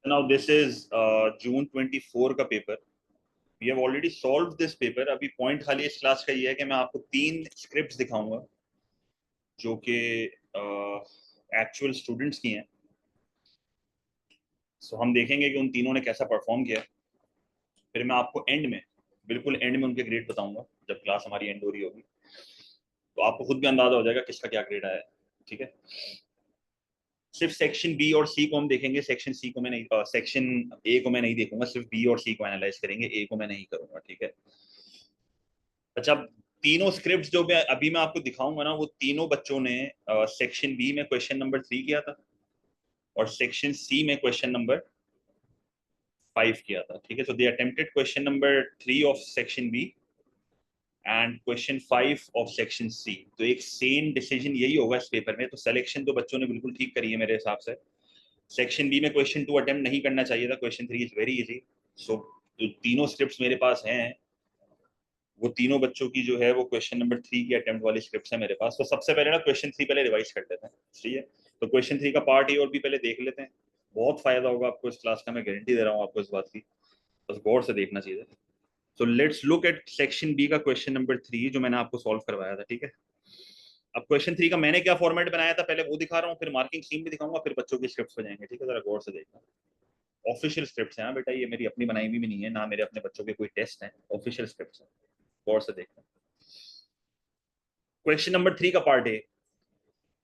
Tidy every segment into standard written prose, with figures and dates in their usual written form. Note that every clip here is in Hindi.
Now this is June 24 का paper. We have already solved this paper. अभी पॉइंट खाली इस क्लास का ये है कि मैं आपको 3 स्क्रिप्ट्स दिखाऊंगा जो कि एक्चुअल स्टूडेंट्स की हैं. सो हम देखेंगे कि उन तीनों ने कैसा परफॉर्म किया. फिर मैं आपको एंड में, बिल्कुल एंड में उनके ग्रेड बताऊंगा जब क्लास हमारी एंड हो रही होगी. तो आपको खुद भी अंदाजा हो जाएगा किसका क्या ग्रेड आया है. ठीक है. सिर्फ सेक्शन बी और सी को हम देखेंगे. सेक्शन सी को मैं नहीं, सेक्शन ए को मैं नहीं देखूंगा. सिर्फ बी और सी को एनालाइज करेंगे. ए को मैं नहीं करूंगा. ठीक है. अच्छा, तीनों स्क्रिप्ट जो मैं आपको दिखाऊंगा ना, वो तीनों बच्चों ने सेक्शन बी में क्वेश्चन नंबर 3 किया था और सेक्शन सी में क्वेश्चन नंबर 5 किया था. ठीक है. So they attempted question number 3 of section B and question 5 of section C. तो एक सेम डिसीजन यही होगा इस पेपर में. तो सिलेक्शन तो बच्चों ने बिल्कुल ठीक करी है मेरे हिसाब से. सेक्शन बी में क्वेश्चन 2 अटेम्प्ट नहीं करना चाहिए था. Question 3 is very easy. So जो तीनों स्क्रिप्ट्स मेरे पास हैं, वो तीनों बच्चों की जो है वो क्वेश्चन नंबर 3 की अटेम्प्ट वाली स्क्रिप्ट्स है मेरे पास. तो सबसे पहले ना क्वेश्चन 3 पहले रिवाइज कर लेते हैं. ठीक है. तो क्वेश्चन 3 का पार्ट ए और बी पहले देख लेते हैं. बहुत फायदा होगा आपको इस क्लास का, मैं गारंटी दे रहा हूँ आपको इस बात की. बस गौर से देखना चाहिए. So let's look at section B का क्वेश्चन नंबर 3 जो मैंने आपको सॉल्व करवाया था. ठीक है. अब क्वेश्चन 3 का मैंने क्या फॉर्मेट बनाया था पहले वो दिखा रहा हूँ, फिर मार्किंग स्कीम भी दिखाऊंगा, फिर बच्चों की स्क्रिप्ट पे जाएंगे. ठीक है. जरा गौर से देखना. ऑफिशियल स्क्रिप्ट है बेटा, ये मेरी अपनी बनाई हुई भी नहीं है ना, मेरे अपने बच्चों के कोई टेस्ट है. ऑफिशियल स्क्रिप्ट है. गौर से देखना. क्वेश्चन नंबर 3 का part A.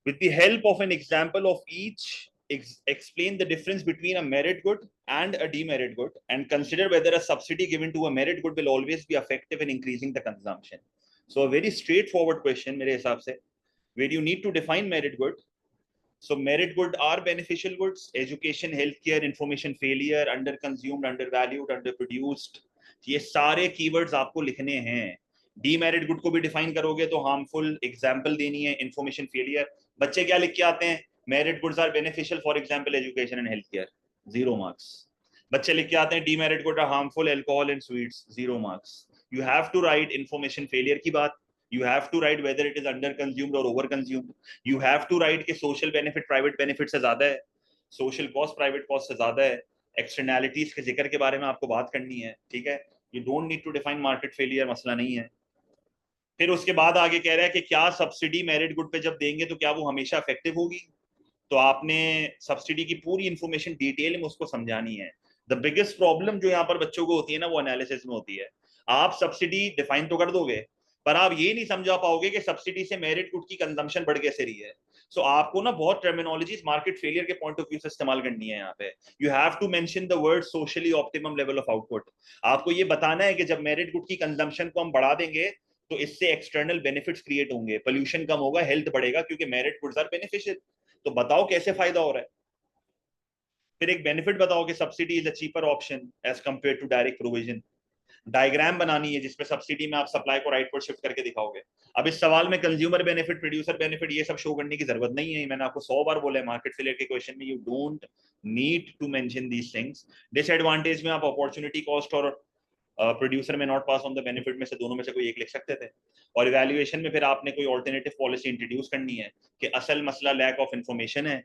With the help of an example of each, explain the difference between a merit good and a demerit good and consider whether a subsidy given to a merit good will always be effective in increasing the consumption. So a very straightforward question मेरे हिसाब से, where you need to define merit good. So merit good are beneficial goods: education, healthcare, information failure, under consumed, undervalued, underproduced. ये सारे keywords आपको लिखने हैं. डीमेरिट गुड को भी डिफाइन करोगे तो हार्मफुल, एग्जाम्पल देनी है, इंफॉर्मेशन फेलियर. बच्चे क्या लिख के आते हैं? Merit goods are beneficial, for example education and health care. 0 marks. बच्चे लिख के आते हैं demerit good are harmful, alcohol and sweets. 0 marks. You have to write information failure की बात. You have to write whether it is under consumed or over consumed. You have to write कि social benefit private benefit से ज्यादा है, social cost private cost से ज्यादा है, externalities के जिक्र के बारे में आपको बात करनी है. ठीक है. You don't need to define market failure, मसला नहीं है. फिर उसके बाद आगे कह रहा है कि क्या सब्सिडी मेरिट गुड पे जब देंगे तो क्या वो हमेशा इफेक्टिव होगी. तो आपने सब्सिडी की पूरी इंफॉर्मेशन डिटेल में उसको समझानी है. द बिगेस्ट प्रॉब्लम जो यहाँ पर बच्चों को होती है ना, वो एनालिसिस में होती है. आप सब्सिडी डिफाइन तो कर दोगे, पर आप ये नहीं समझा पाओगे कि सब्सिडी से मेरिट गुड की कंजम्पशन बढ़ कैसे रही है. सो आपको ना बहुत टर्मिनोलॉजीज मार्केट फेलियर के पॉइंट ऑफ व्यू से इस्तेमाल करनी है यहाँ पे. You have to mention the word socially optimum level of output. आपको ये बताना है कि जब मेरिट गुड की कंजम्पशन को हम बढ़ा देंगे तो इससे एक्सटर्नल बेनिफिट्स क्रिएट होंगे, पोल्यूशन कम होगा, हेल्थ बढ़ेगा, क्योंकि मेरिट गुड्स आर बेनिफिशियल. तो बताओ कैसे फायदा हो रहा है. फिर एक बेनिफिट बताओ कि subsidy is a cheaper option as compare to direct provision. Diagram बनानी है जिसपे सब्सिडी में आप सप्लाई को राइट पर शिफ्ट करके दिखाओगे. अब इस सवाल में कंज्यूमर बेनिफिट, प्रोड्यूसर बेनिफिट, ये सब शो करने की जरूरत नहीं है. मैंने आपको 100 बार बोला है मार्केट फेलियर के क्वेश्चन में, you don't need to mention these things. Disadvantage में आप अपॉर्चुनिटी कॉस्ट और प्रोड्यूसर में not pass on the benefit में से दोनों में से कोई एक लिख सकते थे. और इवैल्यूएशन में फिर आपने कोई ऑल्टरनेटिव पॉलिसी इंट्रोड्यूस करनी है कि असल मसला लैक ऑफ इंफॉर्मेशन है,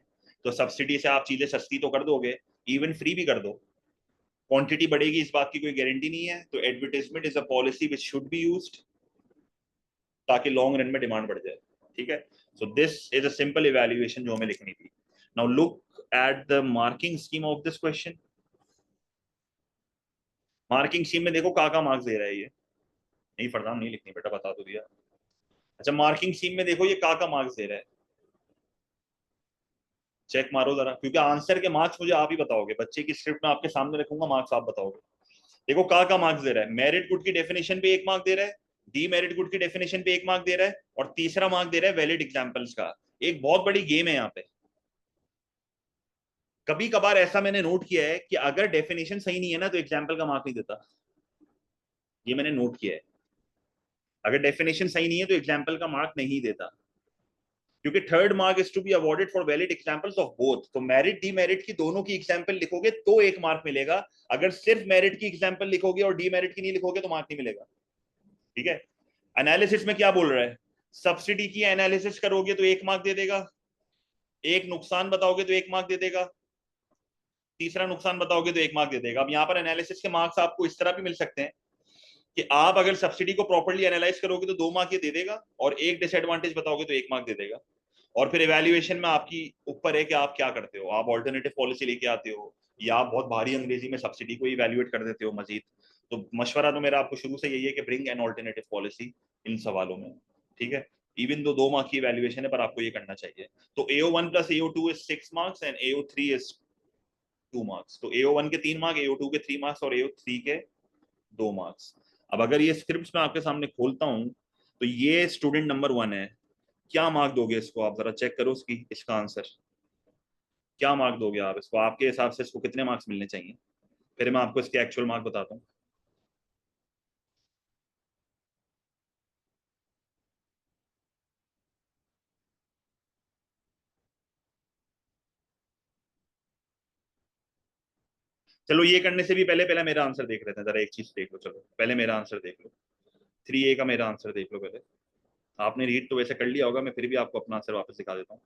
तो सब्सिडी से आप चीजें सस्ती तो कर दोगे, इवन फ्री भी कर दो. क्वांटिटी बढ़ेगी इस बात की कोई गारंटी नहीं है. तो advertisement is a policy which should be used ताकि लॉन्ग रन में डिमांड बढ़ जाए. ठीक है. So this is a simple evaluation जो हमें लिखनी थी. Now look at the marking scheme of this question. Marking scheme में देखो का मार्क्स दे रहा है. ये नहीं फरदान नहीं लिखनी बेटा, बता तो दिया. अच्छा, मार्किंग स्कीम में देखो ये का मार्क्स दे रहा है. चेक मारो जरा, क्योंकि आंसर के मार्क्स मुझे आप ही बताओगे. बच्चे की स्क्रिप्ट में आपके सामने रखूंगा, मार्क्स आप बताओगे. देखो का मार्क्स दे रहा है. मेरिट गुड की डेफिनेशन पे 1 मार्क दे रहा है, डी मेरिट गुड की डेफिनेशन पे 1 मार्क दे रहा है, और तीसरा मार्क दे रहा है वैलिड एग्जांपल्स का. एक बहुत बड़ी गेम है यहाँ पे. कभी कभार ऐसा मैंने नोट किया है कि अगर डेफिनेशन सही नहीं है ना तो एग्जाम्पल का मार्क नहीं देता. ये मैंने नोट किया है. अगर डेफिनेशन सही नहीं है तो एग्जाम्पल का मार्क नहीं देता, क्योंकि third mark is to be awarded for valid examples of both. तो मेरिट डीमेरिट की दोनों की एग्जांपल लिखोगे तो 1 मार्क मिलेगा. अगर सिर्फ मेरिट की एग्जांपल लिखोगे और डीमेरिट की नहीं लिखोगे तो मार्क नहीं मिलेगा. ठीक है. एनालिसिस में क्या बोल रहा है? सब्सिडी की एनालिसिस करोगे तो 1 मार्क दे देगा, एक नुकसान बताओगे तो 1 मार्क दे देगा, तीसरा नुकसान बताओगे तो 1 मार्क दे देगा। अब यहाँ पर एनालिसिस के मार्क्स आपको इस तरह भी मिल सकते हैं कि आप अगर सब्सिडी को प्रॉपर्ली एनालाइज करोगे तो 2 मार्क ये दे देगा, और एक डिसएडवांटेज बताओगे तो 1 मार्क दे देगा। और फिर इवैल्यूएशन में आपकी ऊपर है कि आप क्या करते हो, आप ऑल्टरनेटिव पॉलिसी लेके आते हो या आप बहुत भारी अंग्रेजी में सब्सिडी को इवैल्यूएट कर देते हो मजीद। तो मशवरा तो मेरा आपको शुरू से यही है कि bring an alternative policy in सवालों में, ठीक है। इवन दो 2 मार्क की इवैल्यूएशन है पर आपको ये करना चाहिए। तो AO1 plus AO2 is 6 marks and AO3 is 2 marks. तो AO1 के 3 मार्क, AO2 के 3 मार्क्स और AO3 के 2 मार्क्स। अब अगर ये स्क्रिप्ट मैं आपके सामने खोलता हूं तो ये स्टूडेंट नंबर 1 है। क्या मार्क दोगे इसको, आप जरा चेक करो उसकी इसका आंसर। क्या मार्क दोगे आप इसको, आपके हिसाब से इसको कितने मार्क्स मिलने चाहिए? फिर मैं आपको इसके एक्चुअल मार्क बताता हूँ। चलो ये करने से भी पहले पहले मेरा आंसर देख लेते हैं, जरा एक चीज देख लो। चलो पहले मेरा आंसर देख लो, 3A का मेरा आंसर देख लो पहले। आपने रीड तो वैसे कर लिया होगा, मैं फिर भी आपको अपना आंसर वापस दिखा देता हूँ।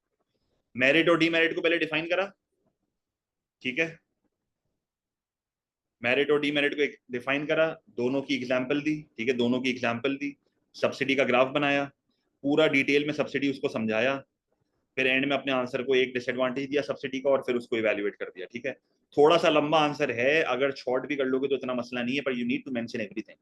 मेरिट और डीमेरिट को पहले डिफाइन करा, ठीक है। मेरिट और डीमेरिट को डिफाइन करा, दोनों की एग्जाम्पल दी, ठीक है, दोनों की एग्जाम्पल दी, सब्सिडी का ग्राफ बनाया, पूरा डिटेल में सब्सिडी उसको समझाया, फिर एंड में अपने आंसर को एक डिसएडवांटेज दिया सब्सिडी का और फिर उसको इवैल्यूएट कर दिया, ठीक है। थोड़ा सा लंबा आंसर है, अगर शॉर्ट भी कर लोगे तो इतना मसला नहीं है, पर you need to mention everything,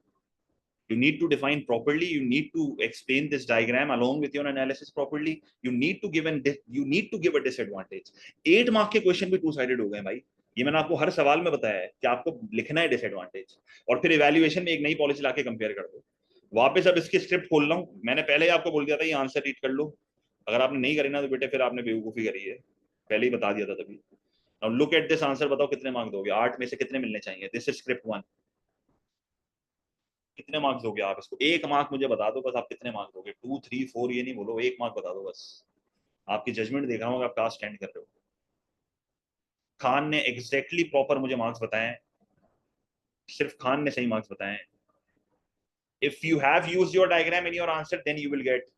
you need to define properly, you need to explain this diagram along with your analysis properly, you need to give a disadvantage। 8 mark के क्वेश्चन भी टू साइडेड हो गए भाई, ये मैंने आपको हर सवाल में बताया है कि आपको लिखना है डिसएडवांटेज, और फिर इवैल्यूएशन में एक नई पॉलिसी लाके कंपेयर कर दो। वापस अब इसकी स्क्रिप्ट खोल रहा हूँ, मैंने पहले ही आपको बोल दिया था ये आंसर रीड कर लो, अगर आपने नहीं करी ना तो बेटे फिर आपने बेवकूफी करी है, पहले ही बता दिया था तभी। Now look at this answer, बताओ कितने मार्क्स दोगे, 8 में से कितने मिलने चाहिए? This is script 1। कितने मार्क्स दोगे आप इसको? 1 मार्क मुझे बता दो बस, आप कितने मार्क्स दोगे? 2 3 4 ये नहीं बोलो, 1 मार्क बता दो बस। आपकी जजमेंट देख रहा हूँ आप कहाँ स्टैंड कर रहे हो। खान ने एग्जैक्टली प्रॉपर मुझे मार्क्स बताए, सिर्फ खान ने सही मार्क्स बताए। If you have used your diagram in your answer then you will get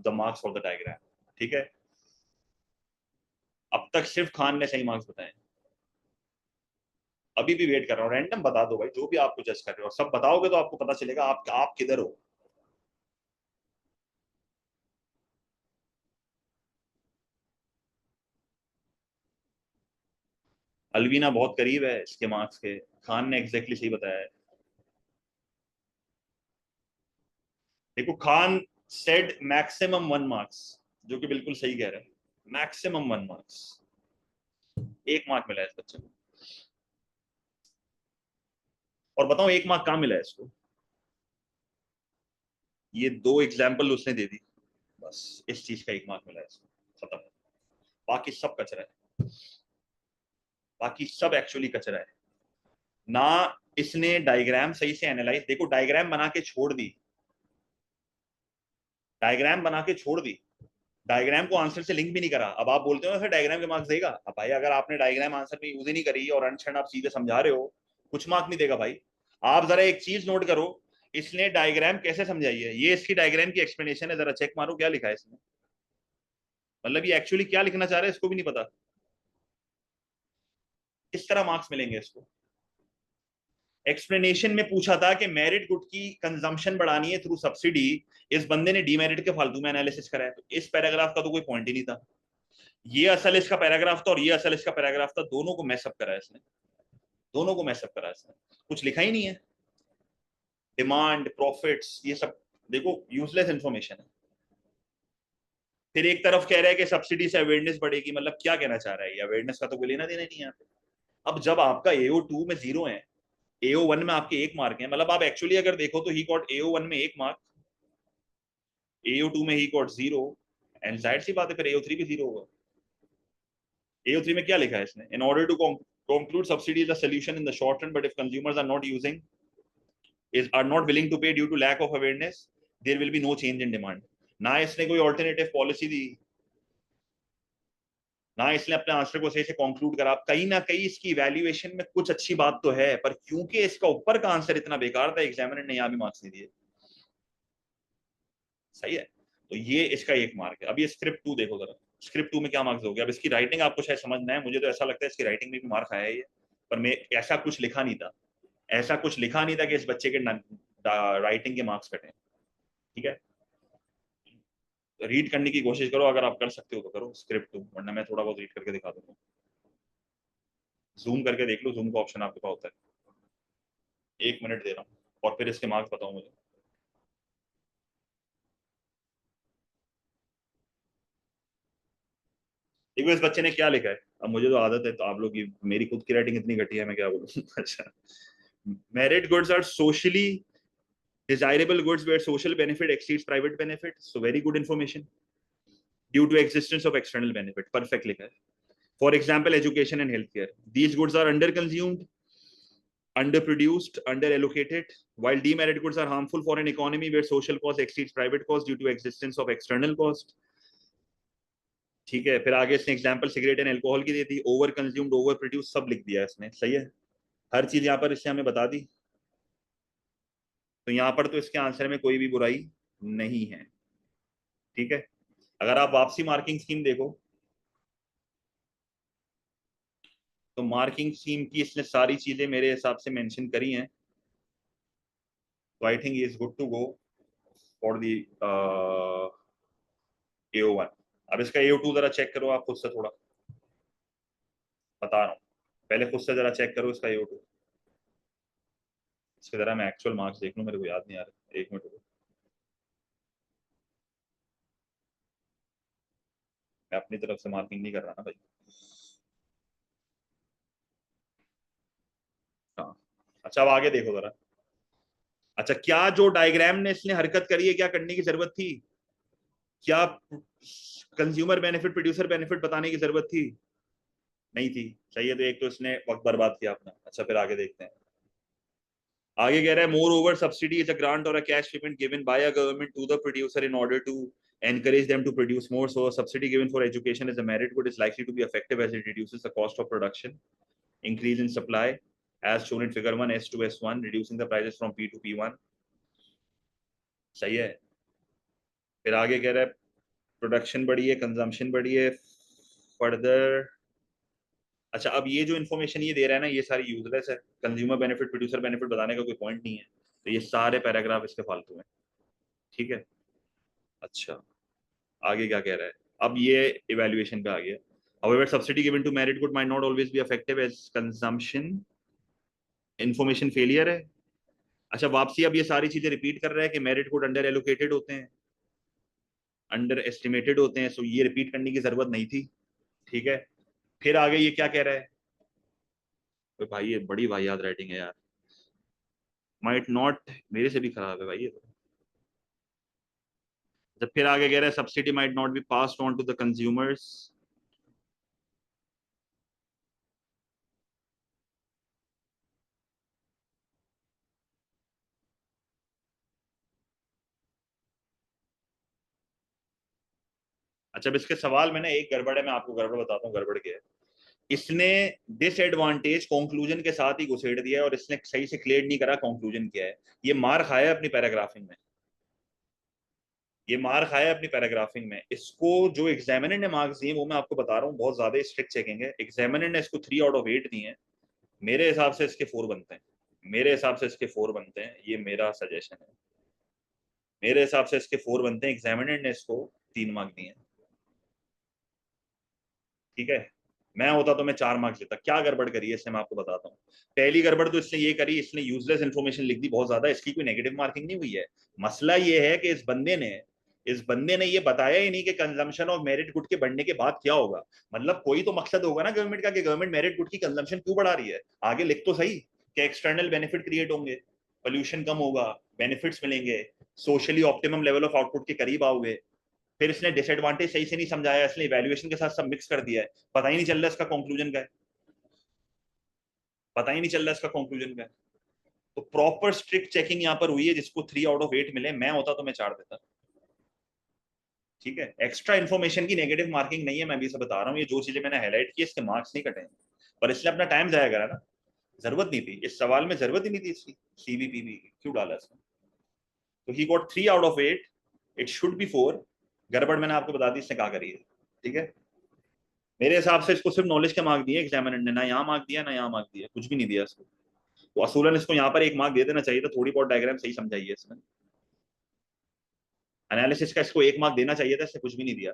the marks for the diagram, ठीक है। अब तक सिर्फ खान ने सही मार्क्स बताए, अभी भी वेट कर रहा हूँ, रैंडम बता दो भाई, जो भी आपको जज कर रहे हो, सब बताओगे तो आपको पता चलेगा आप किधर हो। अलवीना बहुत करीब है इसके मार्क्स के, खान ने एग्जैक्टली सही बताया है। देखो खान सेड मैक्सिमम 1 मार्क्स, जो कि बिल्कुल सही कह रहे हैं, मैक्सिमम 1 मार्क्स। 1 मार्क मिला है इस बच्चे को, और बताओ 1 मार्क कहाँ मिला है इसको? ये 2 एग्जाम्पल उसने दे दी, बस इस चीज का 1 मार्क मिला है इसको, खत्म। बाकी सब कचरा है, बाकी सब एक्चुअली कचरा है ना। इसने डायग्राम सही से एनालाइज, देखो डायग्राम बना के छोड़ दी, डायग्राम बना के छोड़ दी, डायग्राम को आंसर से लिंक भी नहीं करा। अब आप बोलते हो फिर डायग्राम के मार्क्स देगा? अब भाई अगर आपने डायग्राम आंसर में यूज ही नहीं करी और अनशन आप सीधे समझा रहे हो, कुछ मार्क नहीं देगा भाई। आप जरा एक चीज नोट करो, इसने डायग्राम कैसे समझाई है, ये इसकी डायग्राम की एक्सप्लेनेशन है, जरा चेक मारो क्या लिखा है इसमें, मतलब ये एक्चुअली क्या लिखना चाह रहा है इसको भी नहीं पता। किस तरह मार्क्स मिलेंगे इसको? एक्सप्लेनेशन में पूछा था कि मेरिट गुड की कंजम्पशन बढ़ानी है थ्रू सब्सिडी, इस बंदे ने डीमेरिट के फालतू में एनालिसिस करा है, तो इस पैराग्राफ का तो कोई पॉइंट ही नहीं था। ये असल इसका पैराग्राफ था और ये असल इसका पैराग्राफ था, दोनों को मैसअप करा है इसने, दोनों को मैसअप करा है इसने, कुछ लिखा ही नहीं है। डिमांड, प्रॉफिट्स, ये सब देखो यूजलेस इंफॉर्मेशन है। फिर एक तरफ कह रहा है कि सब्सिडी से अवेयरनेस बढ़ेगी, मतलब क्या कहना चाह रहा है, ये अवेयरनेस का तो कोई लेना देना नहीं है। अब जब आपका AO2 में 0 है, AO1 में आपके 1 मार्क है, मतलब आप एक्चुअली अगर देखो तो ही गॉट AO1 में 1 मार्क, AO2 में ही गॉट 0, एंड जाहिर सी बात है फिर AO3 भी 0 होगा। AO3 में क्या लिखा है इसने? In order to conclude subsidy is a solution in the short run, but if consumers are not using are not willing to pay due to lack of awareness, there will be no change in demand। ना इसने कोई ऑल्टरनेटिव पॉलिसी दी, ना इसने अपने आंसर को सही से कंक्लूड करा। कहीं ना कहीं इसकी इवैल्यूएशन में कुछ अच्छी बात तो है, पर क्योंकि इसका ऊपर का आंसर इतना बेकार था, एग्जामिनर ने यहाँ भी मार्क्स नहीं दिए। सही है, तो ये इसका 1 मार्क है। अब ये स्क्रिप्ट 2 देखो जरा, स्क्रिप्ट 2 में क्या मार्क्स हो गया? अब इसकी राइटिंग आपको शायद समझना है, मुझे तो ऐसा लगता है इसकी राइटिंग में भी मार्क आया है ये, पर मैं ऐसा कुछ लिखा नहीं था, ऐसा कुछ लिखा नहीं था कि इस बच्चे के राइटिंग के मार्क्स कटे। ठीक है, रीड करने की कोशिश करो, अगर आप कर सकते हो तो करो स्क्रिप्ट 2, वरना मैं थोड़ा बहुत रीड करके दिखा दूंगा। जूम करके देख लो, जूम का ऑप्शन आपके पास होता है। 1 मिनट दे रहा हूँ और फिर इसके मार्क्स बताओ मुझे। देखो इस बच्चे ने क्या लिखा है, अब मुझे तो आदत है, तो आप लोग की, मेरी खुद की राइटिंग इतनी घटिया है, मैं क्या बोलूँ। अच्छा, merit goods are socially desirable goods where social benefit exceeds private benefit, so very good information, due to existence of external benefit, perfect लिखा है। For example, education and healthcare, these goods are under consumed, underproduced, underallocated, while demerit goods are harmful for an economy where social cost exceeds private cost due to existence of external cost। ठीक है, फिर आगे इसने एग्जांपल सिगरेट एंड अल्कोहल की दी थी, ओवर कंज्यूम्ड, ओवर प्रोड्यूस, सब लिख दिया इसने। सही है, हर चीज यहाँ पर इसने हमें बता दी, तो यहाँ पर तो इसके आंसर में कोई भी बुराई नहीं है। ठीक है, अगर आप वापसी मार्किंग स्कीम देखो, तो मार्किंग स्कीम की इसने सारी चीजें मेरे हिसाब से मेंशन करी हैं, तो I think is good to go for the AO1। अब इसका AO2 जरा चेक करो आप खुद से, थोड़ा बता रहा हूँ, पहले खुद से जरा चेक करो इसका AO2। इसके जरा मैं एक्चुअल मार्क्स देख लूँ, मेरे को याद नहीं आ रहा, 1 मिनट रुको। मैं अपनी तरफ से मार्किंग नहीं कर रहा ना भाई। हाँ, अच्छा अब आगे देखो जरा। अच्छा, क्या जो डायग्राम ने इसने हरकत करी है, क्या करने की जरूरत थी? क्या कंज्यूमर बेनिफिट, प्रोड्यूसर बेनिफिट बताने की जरूरत थी? नहीं थी। सही है, तो एक तो इसने वक्त बर्बाद किया अपना। अच्छा, फिर आगे देखते हैं। आगे कह रहा है, moreover subsidy is a grant और a cash payment given by a government to the producer in order to encourage them to produce more, so a subsidy given for education is a merit good is likely to be effective as it reduces the cost of production, increase in supply as shown in figure 1 S2 S1, reducing the prices from P to P1। सही है, फिर आगे कह रहा है प्रोडक्शन बढ़ी है, कंजम्पशन बढ़ी है, फर्दर। अच्छा, अब ये जो इन्फॉर्मेशन ये दे रहा है ना, ये सारी यूजलेस है, कंज्यूमर बेनिफिट, प्रोड्यूसर बेनिफिट बताने का कोई पॉइंट नहीं है, तो ये सारे पैराग्राफ इसके फालतू हैं। ठीक है, अच्छा आगे क्या कह रहा है, अब ये इवैल्यूएशन पे आ गया। However, subsidy given to merit good might not always be effective as consumption information failure है। अच्छा, वापसी अब ये सारी चीजें रिपीट कर रहा है कि मेरिट गुड अंडर एलोकेटेड होते हैं, अंडर एस्टिमेटेड होते हैं, सो ये रिपीट करने की जरूरत नहीं थी। ठीक है, फिर आगे ये क्या कह रहा है? तो भाई ये बड़ी वाहियात राइटिंग है यार, माइट नॉट, मेरे से भी खराब है भाई ये तो। जब फिर आगे कह रहा है subsidy might not be passed on to the consumers. अच्छा, अब इसके सवाल में ना एक गड़बड़ है, मैं आपको गड़बड़ बताता हूँ, गड़बड़ क्या है। इसने डिसएडवांटेज कंक्लूजन के साथ ही घुसेड़ दिया है और इसने सही से क्लियर नहीं करा कंक्लूजन क्या है। ये मार खाया अपनी पैराग्राफिंग में, ये मार खाया अपनी पैराग्राफिंग में। इसको जो एग्जामिनर ने मार्क्स दिए वो मैं आपको बता रहा हूँ, बहुत ज्यादा स्ट्रिक्ट चेकिंग है। एग्जामिनर ने इसको 3 आउट ऑफ 8 दिए हैं, मेरे हिसाब से इसके 4 बनते हैं, मेरे हिसाब से इसके 4 बनते हैं, ये मेरा सजेशन है। मेरे हिसाब से इसके 4 बनते हैं, एग्जामिनर ने इसको 3 मार्क दिए हैं। ठीक है, मैं होता तो मैं 4 मार्क्स देता। क्या गड़बड़ करी है इसने, मैं आपको बताता हूँ। पहली गड़बड़ तो इसने ये करी, इसने यूजलेस इन्फॉर्मेशन लिख दी बहुत ज्यादा, इसकी कोई नेगेटिव मार्किंग नहीं हुई है। मसला ये है कि इस बंदे ने ये बताया ही नहीं कि कंजम्पशन ऑफ मेरिट गुड के बढ़ने के बाद क्या होगा। मतलब कोई तो मकसद होगा ना गवर्नमेंट का, कि गवर्नमेंट मेरिट गुड की कंजम्पशन क्यों बढ़ा रही है। आगे लिख तो सही कि एक्सटर्नल बेनिफिट क्रिएट होंगे, पोल्यूशन कम होगा, बेनिफिट्स मिलेंगे, socially optimum level of output के करीब आओगे। फिर इसने डिसएडवांटेज सही से नहीं समझाया, इसने इवैल्यूएशन के साथ सब मिक्स कर दिया है, पता ही नहीं चल रहा इसका कंक्लूजन क्या है, पता ही नहीं चल रहा इसका कंक्लूजन क्या है। तो प्रॉपर स्ट्रिक्ट चेकिंग यहाँ पर हुई है, जिसको 3 आउट ऑफ 8 मिले, मैं होता तो मैं 4 देता। ठीक है, एक्स्ट्रा इन्फॉर्मेशन की नेगेटिव मार्किंग नहीं है, मैं भी से बता रहा हूँ, ये जो चीजें मैंने हाईलाइट की इसके मार्क्स नहीं कटे, पर इसने अपना टाइम जाया करा ना, जरूरत नहीं थी इस सवाल में, जरूरत ही नहीं थी इसकी, सीबीपीबी क्यों डाला इसने। तो he got 3 out of 8, it should be 4। गड़बड़ मैंने आपको बता दी इसने कहा करी है। ठीक है, मेरे हिसाब से इसको सिर्फ नॉलेज के मार्क दिए एग्जामिनर ने, ना यहाँ मार्क दिया ना यहाँ मार्क दिया, कुछ भी नहीं दिया इसको। तो असूलन इसको यहाँ पर एक मार्क दे देना चाहिए था, थोड़ी बहुत डायग्राम सही समझाइए इसमें, एनालिसिस का इसको एक मार्क देना चाहिए था, इससे कुछ भी नहीं दिया।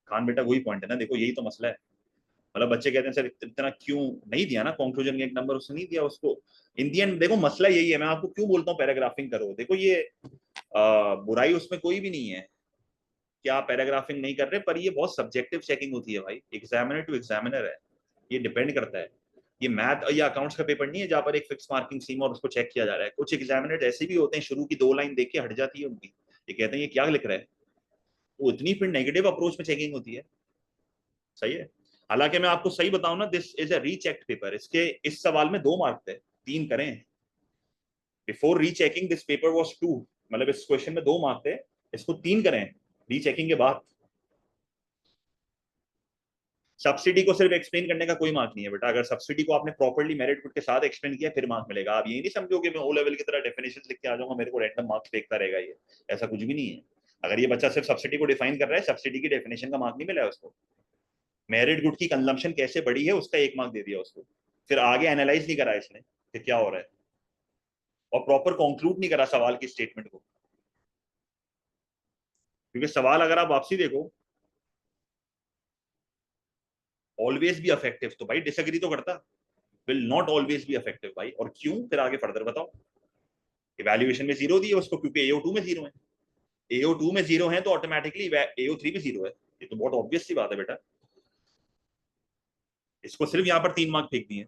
खान बेटा वही पॉइंट है ना, देखो यही तो मसला है। मतलब बच्चे कहते हैं सर इतना क्यों नहीं दिया ना कंक्लूजन का एक नंबर, उसने नहीं दिया उसको। इन दी एंड देखो मसला यही है, मैं आपको क्यों बोलता हूँ पैराग्राफिंग करो, देखो ये बुराई उसमें कोई भी नहीं है कि आप पैराग्राफिंग नहीं कर रहे, पर ये बहुत सब्जेक्टिव चेकिंग होती है भाई, एग्जामिनर टू एग्जामिनर है, ये डिपेंड करता है। ये मैथ या अकाउंट्स का पेपर नहीं है जहां पर एक फिक्स मार्किंग सीम और उसको चेक किया जा रहा है। कुछ एग्जामिनर ऐसे भी होते हैं शुरू की 2 लाइन देख के हट जाती है उनकी, ये कहते हैं ये क्या लिख रहा है, वो इतनी फिर नेगेटिव अप्रोच में चेकिंग होती है। सही है, हालांकि मैं आपको सही बताऊं ना, दिस इज अ रीचेक्ड पेपर, इसके इस सवाल में 2 मार्क थे, 3 करें। Before rechecking this paper was 2, मतलब इस क्वेश्चन में 2 मार्क थे, इसको 3 करें रीचेकिंग के बाद। सब्सिडी को सिर्फ एक्सप्लेन करने का कोई मार्क नहीं है बेटा, अगर सब्सिडी को आपने प्रॉपर्ली मेरिट गुड के साथ एक्सप्लेन किया फिर मार्क मिलेगा। आप ये नहीं समझोगे मैं ओ लेवल की तरह डेफिनेशन लिख के आ जाऊंगा, मेरे को रैंडम मार्क्स फेंकता रहेगा, ये ऐसा कुछ भी नहीं है। अगर ये बच्चा सिर्फ सब्सिडी को डिफाइन कर रहा है, सब्सिडी की डेफिनेशन का मार्क नहीं मिला है उसको, मेरिट गुड की कंजम्पशन कैसे बढ़ी है उसका 1 मार्क दे दिया उसको, फिर आगे एनालाइज नहीं करा इसने कि क्या हो रहा है, और प्रॉपर कंक्लूड नहीं करा सवाल की स्टेटमेंट को। क्योंकि सवाल अगर आप वापसी देखो, ऑलवेज बी अफेक्टिव, तो भाई डिसएग्री तो करता, will not always be affective भाई, और क्यों फिर आगे फर्दर बताओ। इवैल्यूएशन में 0 दिए उसको क्योंकि AO2 में 0 है, AO2 में 0 है तो ऑटोमेटिकली AO3 भी 0 है, ये तो बहुत ऑब्वियस सी बात है बेटा। इसको सिर्फ यहाँ पर 3 मार्क फेंक दिए।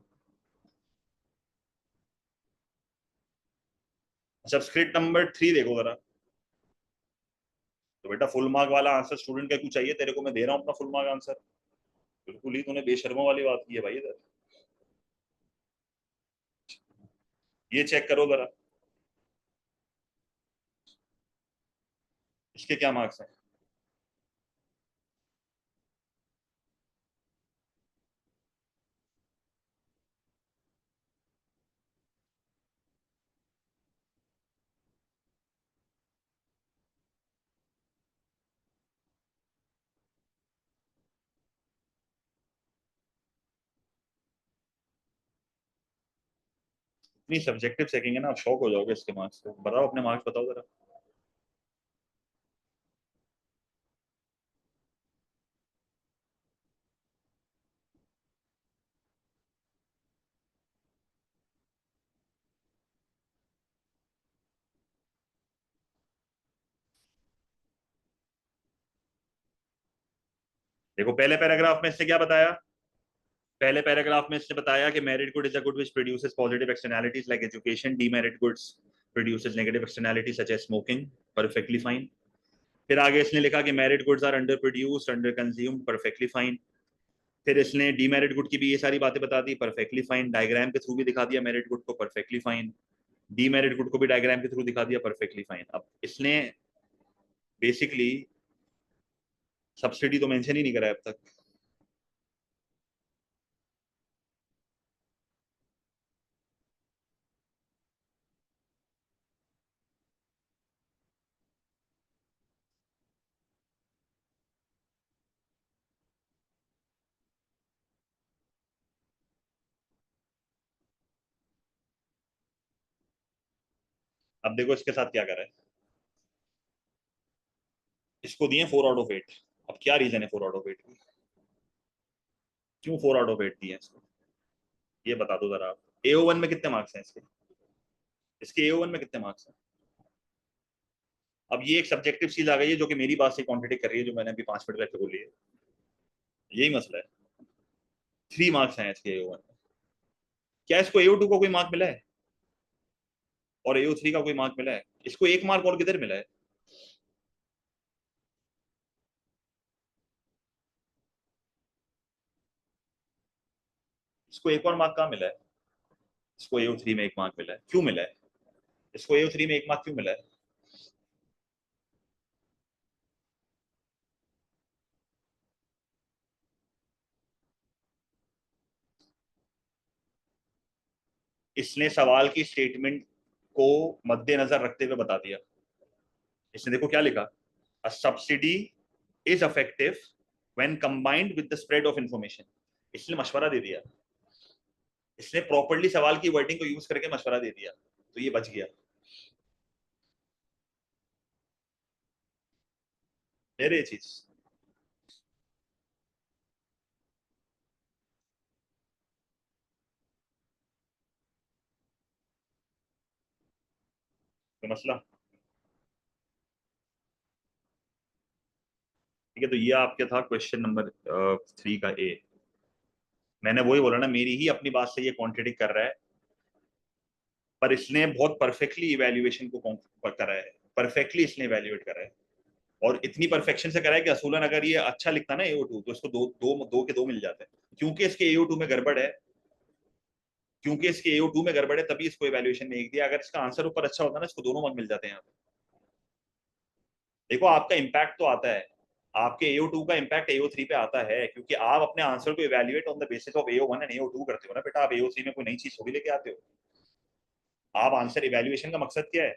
अच्छा स्क्रिप्ट नंबर 3 देखो जरा, तो बेटा फुल मार्क वाला आंसर स्टूडेंट का क्यों चाहिए तेरे को, मैं दे रहा हूँ अपना फुल मार्क आंसर। बिल्कुल ही तूने बेशर्मों वाली बात की है भाई इधर, ये चेक करो जरा इसके क्या मार्क्स हैं। इतनी सब्जेक्टिव चेकिंग है ना, आप शॉक हो जाओगे इसके मार्क्स से। बताओ अपने मार्क्स बताओ जरा। देखो पहले पैराग्राफ में इसने क्या बताया, पहले पैराग्राफ में इसने बताया कि merit good is a good which produces positive externalities like education, demerit goods produces negative externalities such as smoking, perfectly fine. फिर आगे इसने लिखा कि merit goods are under produced, under consumed, perfectly fine. फिर इसने डीमेरिट गुड की भी ये सारी बातें बता दी, परफेक्टली फाइन। डायग्राम के थ्रू भी दिखा दिया मेरिट गुड को, परफेक्टली फाइन। डीमेरिट गुड को भी डायग्राम के थ्रू दिखा दिया, परफेक्टली फाइन। अब इसने बेसिकली सब्सिडी तो मेंशन ही नहीं करा है अब तक। अब देखो इसके साथ क्या करा है, इसको दिए 4 आउट ऑफ 8। अब क्या रीजन है 4 आउट ऑफ 8 की, क्यों 4 आउट ऑफ 8 दिए इसको, ये बता दो जरा आप। AO1 में कितने मार्क्स हैं इसके, इसके AO1 में कितने मार्क्स हैं। अब ये एक सब्जेक्टिव चीज आ गई है जो कि मेरी बात से कॉन्ट्रडिक्ट कर रही है जो मैंने अभी 5 मिनट पहले बोली है, यही मसला है। 3 मार्क्स हैं इसके AO1 में, क्या इसको AO2 का कोई मार्क मिला है और AO3 का कोई मार्क मिला है, इसको 1 मार्क और किधर मिला है। इसको एक और मार्क कहाँ मिला है, इसको AO3 में 1 मार्क मिला है, क्यों मिला है, इसको AO3 में 1 मार्क क्यों मिला है। इसने सवाल की स्टेटमेंट को मद्देनजर रखते हुए बता दिया। इसने देखो क्या लिखा, a subsidy is effective when combined with the spread of information. इसने मशवरा दे दिया, इसने प्रॉपर्ली सवाल की वर्डिंग को यूज करके मशवरा दे दिया, तो ये बच गया। ये चीज तो मसला। ठीक है, तो ये आपके था क्वेश्चन नंबर 3 का ए। मैंने वही बोला ना, मेरी ही अपनी बात से ये कॉन्ट्रडिक्ट कर रहा है, पर इसने बहुत परफेक्टली इवेल्युएशन को करा है, परफेक्टली इसने इवेल्युएट करा है, और इतनी परफेक्शन से करा है कि असूलन अगर ये अच्छा लिखता ना AO2 तो इसको दो दो दो के दो मिल जाते हैं। क्योंकि इसके AO2 में गड़बड़ है, क्योंकि इसके AO2 में गड़बड़ है, तभी इसको इवेल्युएशन में एक दिया। अगर इसका आंसर ऊपर अच्छा होता ना, इसको दोनों मार्क मिल जाते हैं यहाँ पे। देखो आपका इम्पैक्ट तो आता है, आपके AO2 का इम्पैक्ट AO3 पे आता है, क्योंकि आप अपने आंसर को evaluate on the basis of AO1 and AO2 करते हो ना बेटा। आप AO3 में कोई नई चीज थोड़ी लेके आते हो। आप आंसर इवेल्युएशन का मकसद क्या है?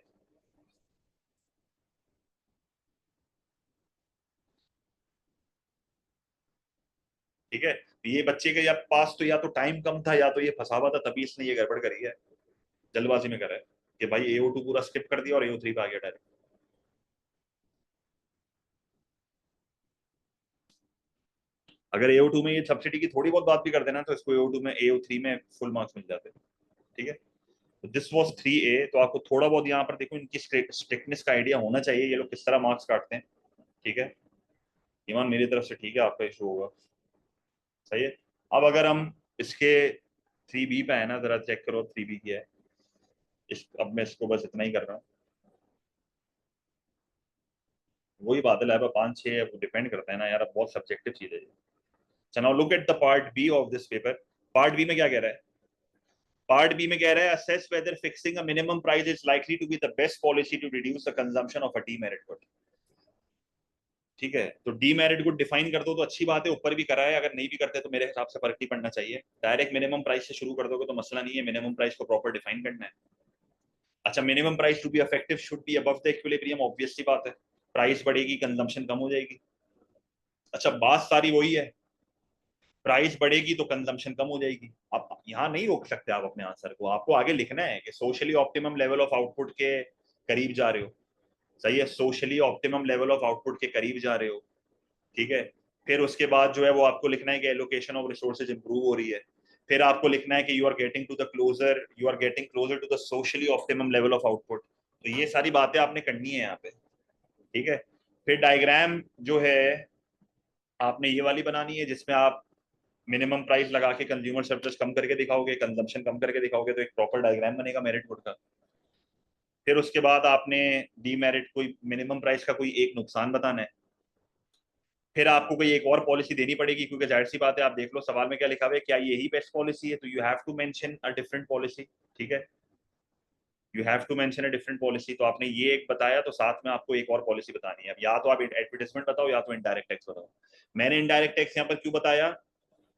ठीक है, ये बच्चे के या पास तो या तो टाइम कम था, या तो ये फंसा हुआ था, तभी इसने ये गड़बड़ करी है, जल्दबाजी में करा है कि भाई AO2 पूरा स्किप कर दिया और AO3 पे आ गया डायरेक्ट। अगर AO2 में ये सब्सिडी की थोड़ी बहुत बात भी कर देना, तो इसको AO2 में AO3 में फुल मार्क्स मिल जाते हैं। ठीक है, तो दिस वाज 3A। तो आपको थोड़ा बहुत यहाँ पर देखो इनकी स्ट्रिक्टनेस का आइडिया होना चाहिए, ये लोग किस तरह मार्क्स काटते हैं। ठीक है, ईमान मेरी तरफ से ठीक है, आपका इशू होगा। सही है। अब अगर हम इसके 3B पे है ना, जरा चेक करो 3B की है। अब मैं इसको बस इतना ही कर रहा हूँ। वही बादल है, 5-6 डिपेंड करता है ना यार, अब बहुत सब्जेक्टिव चीज है। So now look at the part B of this paper. Part B में क्या कह रहा है? Part B में कह रहा है assess whether fixing a minimum price is likely to be the best policy to reduce the consumption of a demerit good. ठीक है, तो डीमेरिट गुड डिफाइन कर दो तो अच्छी बात है, ऊपर भी करा है, अगर नहीं भी करते तो मेरे हिसाब से फर्क नहीं पड़ना चाहिए। डायरेक्ट मिनिमम प्राइस से शुरू कर दोगे तो मसला नहीं है, मिनिमम प्राइस को प्रॉपर डिफाइन करना है। अच्छा, minimum price to be effective should be above the equilibrium, obvious सी बात है। प्राइस बढ़ेगी कंजम्पशन कम हो जाएगी। अच्छा, बात सारी वही है, प्राइस बढ़ेगी तो कंजम्पशन कम हो जाएगी। आप यहाँ नहीं रोक सकते आप अपने आंसर को, आपको आगे लिखना है कि socially optimum level of output के करीब जा रहे हो। सही है, socially optimum level of output के करीब जा रहे हो। ठीक है, फिर उसके बाद जो है वो आपको लिखना है कि एलोकेशन ऑफ रिसोर्सेज इंप्रूव हो रही है। फिर आपको लिखना है कि you are getting closer to the socially optimum level of output. तो ये सारी बातें आपने करनी है यहाँ पे। ठीक है, फिर डायग्राम जो है आपने ये वाली बनानी है, जिसमें आप मिनिमम प्राइस लगा के कंज्यूमर सर्विस कम करके दिखाओगे, कंजम्पशन कम करके दिखाओगे, तो एक प्रॉपर डायग्राम बनेगा मेरिट गुड का। फिर उसके बाद आपने डीमेरिट कोई मिनिमम प्राइस का कोई एक नुकसान बताना है। फिर आपको कोई एक और पॉलिसी देनी पड़ेगी, क्योंकि जाहिर सी बात है, आप देख लो सवाल में क्या लिखा हुआ है, क्या यही बेस्ट पॉलिसी है, तो you have to mention a different policy. ठीक है, you have to mention a different policy. तो आपने ये एक बताया, तो साथ में आपको एक और पॉलिसी बतानी है। अब या तो आप एडवर्टाइजमेंट बताओ, या तो इनडायरेक्ट टैक्स बताओ। मैंने इनडायरेक्ट टैक्स यहाँ पर क्यों बताया?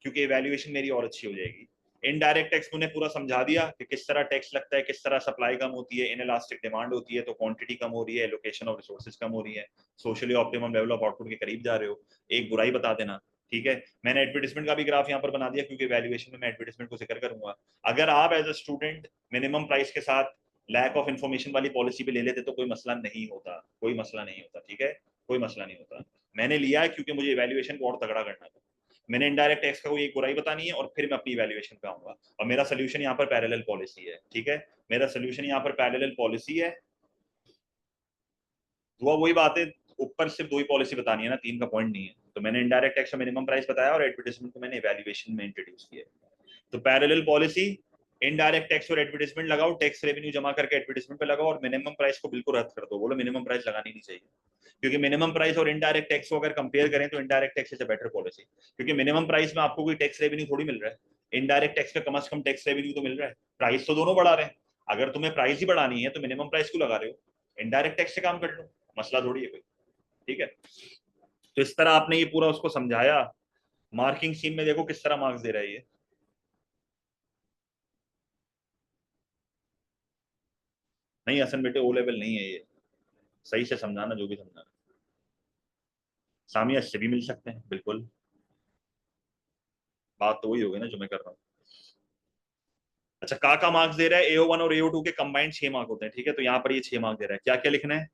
क्योंकि इवैल्यूएशन मेरी और अच्छी हो जाएगी। इनडायरेक्ट टैक्स मैंने पूरा समझा दिया कि किस तरह टैक्स लगता है, किस तरह सप्लाई कम होती है, इनइलास्टिक डिमांड होती है तो क्वांटिटी कम हो रही है, लोकेशन ऑफ रिसोर्सेज कम हो रही है, socially optimum level of output के करीब जा रहे हो। एक बुराई बता देना। ठीक है, मैंने एडवर्टाइजमेंट का भी ग्राफ यहाँ पर बना दिया, क्योंकि वैल्यूएशन में मैं एडवर्टाइजमेंट को जिक्र करूंगा। अगर आप as a student minimum price के साथ लैक ऑफ इन्फॉर्मेशन वाली पॉलिसी भी ले लेते तो कोई मसला नहीं होता, कोई मसला नहीं होता। ठीक है, कोई मसला नहीं होता। मैंने लिया है क्योंकि मुझे इवैल्यूएशन को और तगड़ा करना था। मैंने इनडायरेक्ट टैक्स का कोई एक बुराई बतानी है, और फिर मैं अपनी इवैल्यूएशन पे आऊंगा। और मेरा सोल्यूशन यहाँ पर पैरेलल पॉलिसी है। ठीक है, मेरा सोल्यूशन यहाँ पर पैरेलल पॉलिसी है। हुआ वही बात है, ऊपर सिर्फ दो ही पॉलिसी बतानी है ना, तीन का पॉइंट नहीं है। तो मैंने इनडायरेक्ट टैक्स का मिनिमम प्राइस बताया, और एडवर्टाइजमेंट को मैंने इवैल्यूएशन में इंट्रोड्यूस किया। तो पैरेलल पॉलिसी, इनडायरेक्ट टैक्स और एडवर्टाइजमेंट लगाओ, टैक्स रेवेन्यू जमा करके एडवर्टाइजमेंट पे लगाओ, और मिनिमम प्राइस को बिल्कुल रद्द कर दो, बोलो मिनिमम प्राइस लगानी नहीं चाहिए। क्योंकि मिनिमम प्राइस और इनडायरेक्ट टैक्स को अगर कंपेयर करें तो indirect tax is a better policy. क्योंकि मिनिमम प्राइस में आपको कोई टैक्स रेवेन्यू थोड़ी मिल रहा है, इनडायरेक्ट टैक्स का कम से कम टैक्स रेवेन्यू तो मिल रहा है। प्राइस तो दोनों बढ़ा रहे हैं। अगर तुम्हें प्राइस ही बढ़ानी है तो मिनिमम प्राइस क्यों लगा रहे हो? इनडायरेक्ट टैक्स से काम कर लो, मसला थोड़ी है कोई। ठीक है, तो इस तरह आपने ये पूरा उसको समझाया। मार्किंग स्कीम में देखो किस तरह मार्क्स दे रहा है ये। नहीं असन बेटे, ओ लेवल नहीं है ये, सही से समझाना जो भी समझाना। सामिया इससे भी मिल सकते हैं बिल्कुल। बात तो वही होगी ना जो मैं कर रहा हूँ। अच्छा, का मार्क्स दे रहा है AO1 और AO2 के कंबाइंड 6 मार्क होते हैं, ठीक है। तो यहाँ पर ये 6 मार्क दे रहा है, क्या क्या लिखना है?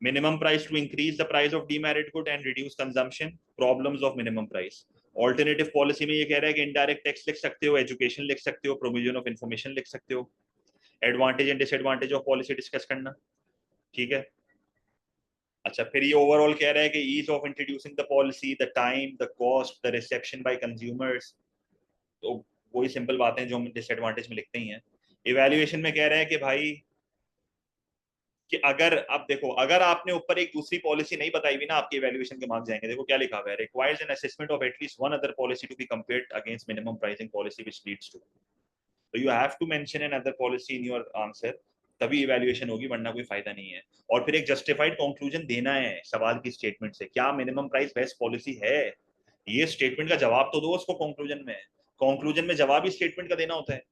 Minimum price to increase the price of demerit good and reduce consumption, problems of minimum price. Alternative policy में ये कह रहा है कि इनडायरेक्ट टैक्स लिख सकते हो, एजुकेशन लिख सकते हो, प्रोविजन ऑफ इन्फॉर्मेशन लिख सकते हो, advantage and disadvantage of policy discuss करना, ठीक है। अच्छा, फिर ये ओवरऑल कह रहा है कि ease of introducing the policy, the time, the cost, the reception by consumers. तो वही सिंपल बातें जो हम डिसएडवांटेज में लिखते ही हैं। इवैल्यूएशन में कह रहा है कि भाई कि अगर आप देखो, अगर आपने ऊपर एक दूसरी पॉलिसी नहीं बताई भी ना, आपके इवैल्यूएशन के मार्क्स जाएंगे। देखो क्या लिखा हुआ है, requires an assessment of at least one other policy to be compared against minimum pricing policy which leads to. तो you have to mention an other policy in your answer, तभी इवैल्यूएशन होगी, वरना कोई फायदा नहीं है। और फिर एक जस्टिफाइड कंक्लूजन देना है सवाल की स्टेटमेंट से, क्या मिनिमम प्राइस बेस्ट पॉलिसी है। ये स्टेटमेंट का जवाब तो दो उसको कंक्लूजन में। कंक्लूजन में जवाब ही स्टेटमेंट का देना होता है।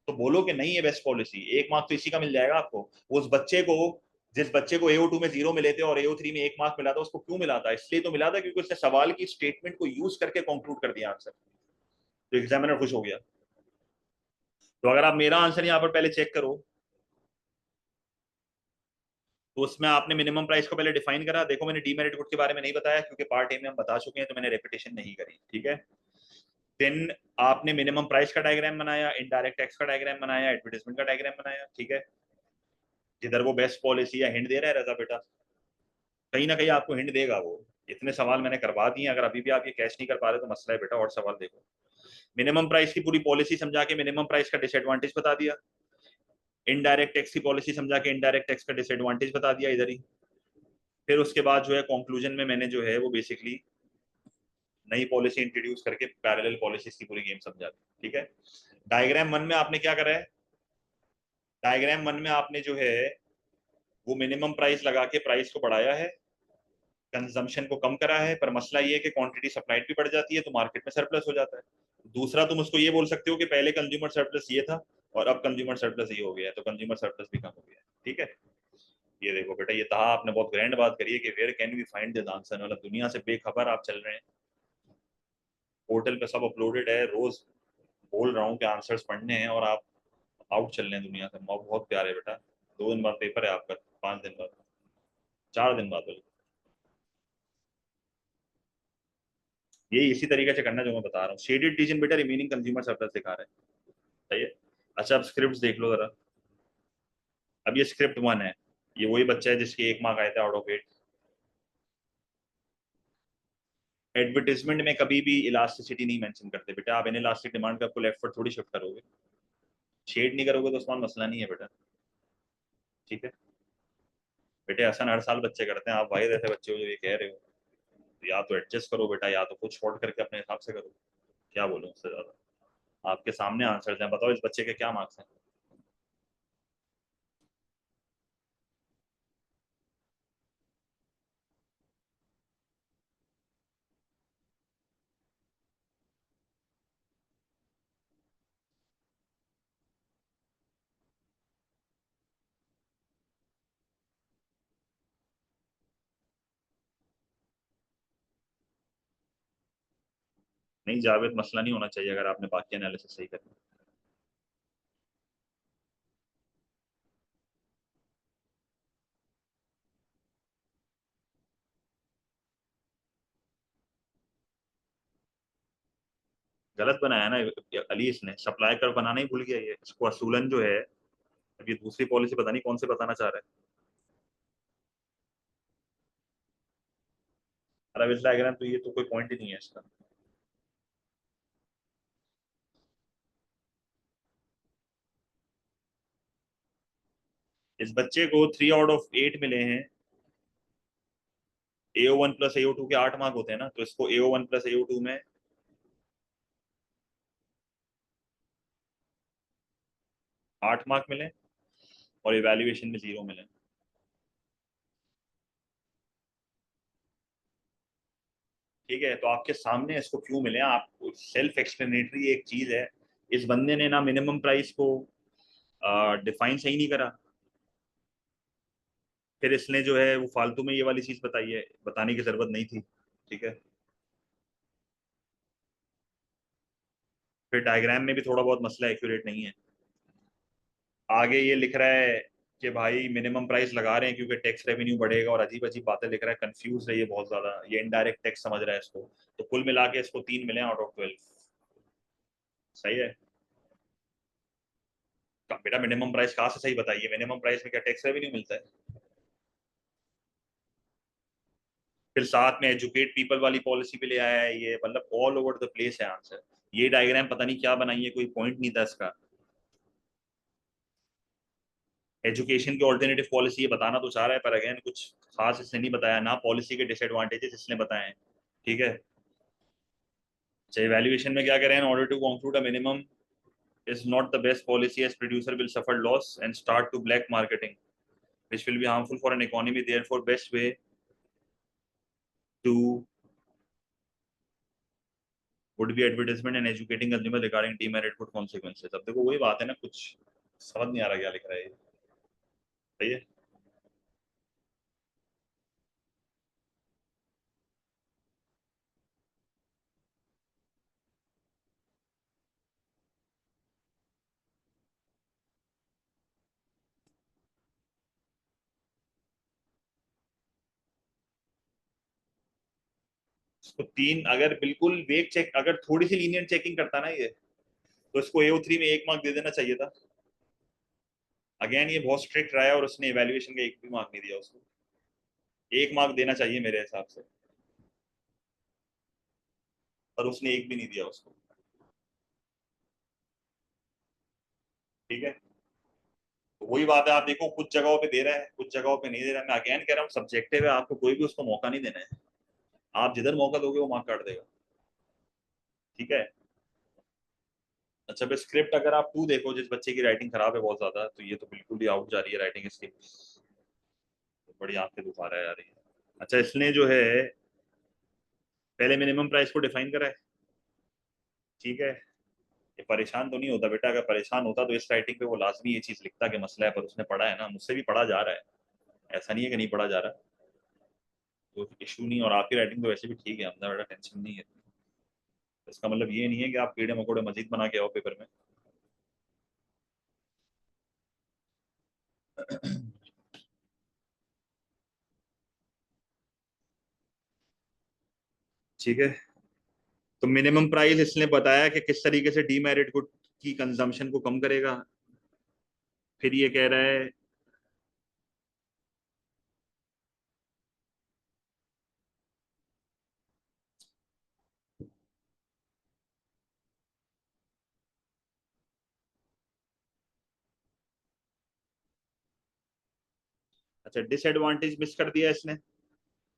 तो बोलो कि नहीं है बेस्ट पॉलिसी, एक मार्क तो इसी का मिल जाएगा आपको। उस बच्चे को, जिस बच्चे को AO2 में 0 मिले थे और AO3 में 1 मार्क मिला था, उसको क्यों मिला था? इसलिए तो मिला था क्योंकि उसने सवाल की स्टेटमेंट को यूज करके कंक्लूड कर दिया आंसर। तो एग्जामिनर खुश हो गया। तो अगर आप मेरा आंसर यहाँ पर पहले चेक करो, तो उसमें आपने मिनिमम प्राइस को पहले डिफाइन करा। देखो मैंने डीमेरिट गुड के बारे में नहीं बताया क्योंकि पार्ट ए में हम बता चुके हैं, तो मैंने रेपिटेशन नहीं करी, ठीक है। देन आपने मिनिमम प्राइस का डायग्राम बनाया, इनडायरेक्ट टैक्स का डायग्राम बनाया, एडवर्टाइजमेंट का डायग्राम बनाया, ठीक है। जिधर वो बेस्ट पॉलिसी या हिंट दे रहा है रजा बेटा, कहीं ना कहीं आपको हिंट देगा वो। इतने सवाल मैंने करवा दिए, अगर अभी भी आप ये कैच नहीं कर पा रहे तो मसला है बेटा, और सवाल देखो। मिनिमम प्राइस की पूरी पॉलिसी समझा के मिनिमम प्राइस का डिसएडवांटेज बता दिया, इनडायरेक्ट टैक्स की पॉलिसी समझा के इनडायरेक्ट टैक्स का डिसएडवांटेज बता दिया इधर ही। फिर उसके बाद जो है कंक्लूजन में मैंने जो है वो बेसिकली नई पॉलिसी इंट्रोड्यूस करके पैरेलल पॉलिसीज की पूरी गेम समझा दी, ठीक है। डायग्राम 1 में आपने क्या करा है? डायग्राम 1 में आपने जो है वो मिनिमम प्राइस लगा के प्राइस को बढ़ाया है, कंजम्पशन को कम करा है, पर मसला ये है कि क्वांटिटी सप्लाइड भी बढ़ जाती है तो मार्केट में सरप्लस हो जाता है। दूसरा, तुम उसको ये बोल सकते हो कि पहले कंज्यूमर सरप्लस ये था और अब कंज्यूमर सरप्लस ये हो गया है, तो कंज्यूमर सरप्लस भी कम हो गया है, ठीक है। ये देखो बेटा, ये कहा आपने, बहुत ग्रैंड बात करी है कि where can we find this answer, मतलब दुनिया से बेखबर आप चल रहे हैं। पोर्टल पे सब अपलोडेड है, रोज बोल रहा हूँ कि आंसर्स पढ़ने हैं और आप आउट चल रहे हैं दुनिया से। बहुत प्यार है बेटा। 2 दिन बाद पेपर है आपका, 5 दिन बाद, 4 दिन बाद बोलिए। ये इसी तरीके से करना जो मैं बता रहा हूँ। शेडेड रीजन बेटा रिमेनिंग कंज्यूमर सरप्लस दिखा रहा है, सही है। अच्छा, अब स्क्रिप्ट देख लो जरा। अब ये स्क्रिप्ट 1 है, ये वही बच्चा है जिसके 1 मार्क आए थे आउट ऑफ 8। एडवर्टीजमेंट में कभी भी इलास्टिसिटी नहीं मेंशन करते बेटा। आप इन इलास्टिक डिमांड पे आपको लेफ्ट फुट थोड़ी शिफ्ट करोगे, शेड नहीं करोगे तो उसमें मसला नहीं है बेटा, ठीक है। बेटे ऐसा हर साल बच्चे करते हैं, आप वाहिद ऐसे बच्चे हो जो ये कह रहे हो। तो या तो एडजस्ट करो बेटा, या तो खुद शॉर्ट करके अपने हिसाब से करो। क्या बोलूं उससे ज्यादा, आपके सामने आंसर हैं, बताओ इस बच्चे के क्या मार्क्स हैं। नहीं जावेद, मसला नहीं होना चाहिए अगर आपने बाकी एनालिसिस सही करना। गलत बनाया ना अली, इसने सप्लाई कर्व बनाना ही भूल गया। ये इसको असूलन जो है, अब ये दूसरी पॉलिसी पता नहीं कौन से बताना चाह रहा है। अरे डायग्राम तो ये तो कोई पॉइंट ही नहीं है इसका। इस बच्चे को 3 आउट ऑफ 8 मिले हैं। AO1 प्लस AO2 के 8 मार्क होते हैं ना, तो इसको AO1 प्लस AO2 में 8 मार्क मिले और इवेल्युएशन में 0 मिले। ठीक है, तो आपके सामने इसको क्यों मिले, आप सेल्फ एक्सप्लेनेटरी एक चीज है। इस बंदे ने ना मिनिमम प्राइस को डिफाइन सही नहीं करा, फिर इसने जो है वो फालतू में ये वाली चीज बताई है, बताने की जरूरत नहीं थी। ठीक है। फिर डायग्राम में भी थोड़ा बहुत मसला एक्यूरेट नहीं है। आगे ये लिख रहा है कि भाई मिनिमम प्राइस लगा रहे हैं क्योंकि टैक्स रेवेन्यू बढ़ेगा, और अजीब अजीब बातें लिख रहा है, कंफ्यूज है ये बहुत ज्यादा, ये इनडायरेक्ट टैक्स समझ रहा है इसको। तो कुल मिला के इसको 3 मिले आउट ऑफ 12। सही है। बेटा मिनिमम प्राइस कहाँ से सही बताइए, मिनिमम प्राइस में क्या टैक्स रेवेन्यू मिलता है? फिर साथ में एजुकेट पीपल वाली पॉलिसी भी ले आया है ये, मतलब ऑल ओवर द प्लेस है आंसर। ये डायग्राम पता नहीं क्या बनाई है, कोई पॉइंट नहीं था इसका। एजुकेशन की ऑल्टरनेटिव पॉलिसी ये बताना तो चाह रहा है, पर अगेन कुछ खास इसने नहीं बताया ना, पॉलिसी के डिसएडवांटेजेस इसने बताए हैं। ठीक है। चाहे वैल्यूएशन में क्या करें, in order to conclude a minimum is not the best policy as producer will suffer loss and start to black marketing which will be harmful for an economy, therefore best way to would be advertisement and educating consumer regarding demerit good consequences। अब देखो वही बात है ना, कुछ समझ नहीं आ रहा क्या लिख रहा है ये। सही है। इसको 3 अगर बिल्कुल वेग चेक, अगर थोड़ी सी लीनियंट चेकिंग करता ना ये, तो इसको AO3 में 1 मार्क दे देना चाहिए था। अगेन ये बहुत स्ट्रिक्ट रहा है और उसने इवेल्युएशन का 1 भी मार्क नहीं दिया उसको। 1 मार्क देना चाहिए मेरे हिसाब से, पर उसने 1 भी नहीं दिया उसको। ठीक है। तो वही बात है, आप देखो कुछ जगहों पे दे रहा है, कुछ जगहों पे नहीं दे रहा है। मैं अगेन कह रहा हूँ सब्जेक्टिव है, आपको कोई भी उसको मौका नहीं देना है। आप जिधर मौका दोगे वो मार्क काट देगा। ठीक है। अच्छा फिर स्क्रिप्ट अगर आप 2 देखो, जिस बच्चे की राइटिंग खराब है बहुत ज्यादा, तो ये तो बिल्कुल ही आउट जा रही है राइटिंग इसकी, तो बड़ी आंखें दुखा रहा है यार ये। अच्छा इसने जो है पहले मिनिमम प्राइस को डिफाइन करा है। ठीक है। ये परेशान तो नहीं होता बेटा, अगर परेशान होता तो इस राइटिंग पे वो लाजमी ये चीज लिखता कि मसला है, पर उसने पढ़ा है ना, मुझसे भी पढ़ा जा रहा है, ऐसा नहीं है कि नहीं पढ़ा जा रहा। तो इशू नहीं, और आपकी राइटिंग तो वैसे भी ठीक है, हमने बड़ा टेंशन नहीं है। इसका मतलब ये नहीं है कि आप कीड़े मकोड़े मजीद बना के आओ पेपर में। ठीक है। तो मिनिमम प्राइस इसने बताया कि किस तरीके से डीमेरिट गुड की कंजम्पशन को कम करेगा। फिर ये कह रहा है, अच्छा डिसएडवांटेज मिस कर दिया इसने।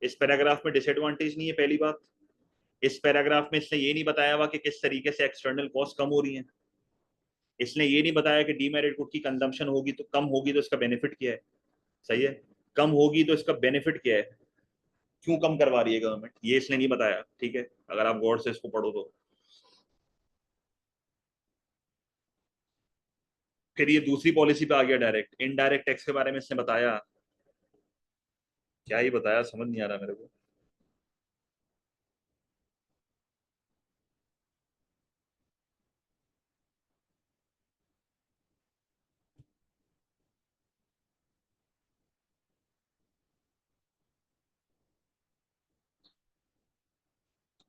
इस पैराग्राफ में डिसएडवांटेज नहीं है पहली बात। इस पैराग्राफ में इसने ये नहीं बताया हुआ कि किस तरीके से एक्सटर्नल कॉस्ट कम हो रही है। इसने ये नहीं बताया कि डीमेरिट गुड की कंजम्पशन होगी तो कम होगी तो इसका बेनिफिट क्या है। सही है। कम होगी तो इसका बेनिफिट क्या है, क्यों कम करवा रही है गवर्नमेंट, ये इसने नहीं बताया। ठीक है। अगर आप गौर से इसको पढ़ो तो फिर ये दूसरी पॉलिसी पे आ गया, डायरेक्ट इनडायरेक्ट टैक्स के बारे में इसने बताया। क्या ही बताया समझ नहीं आ रहा मेरे को।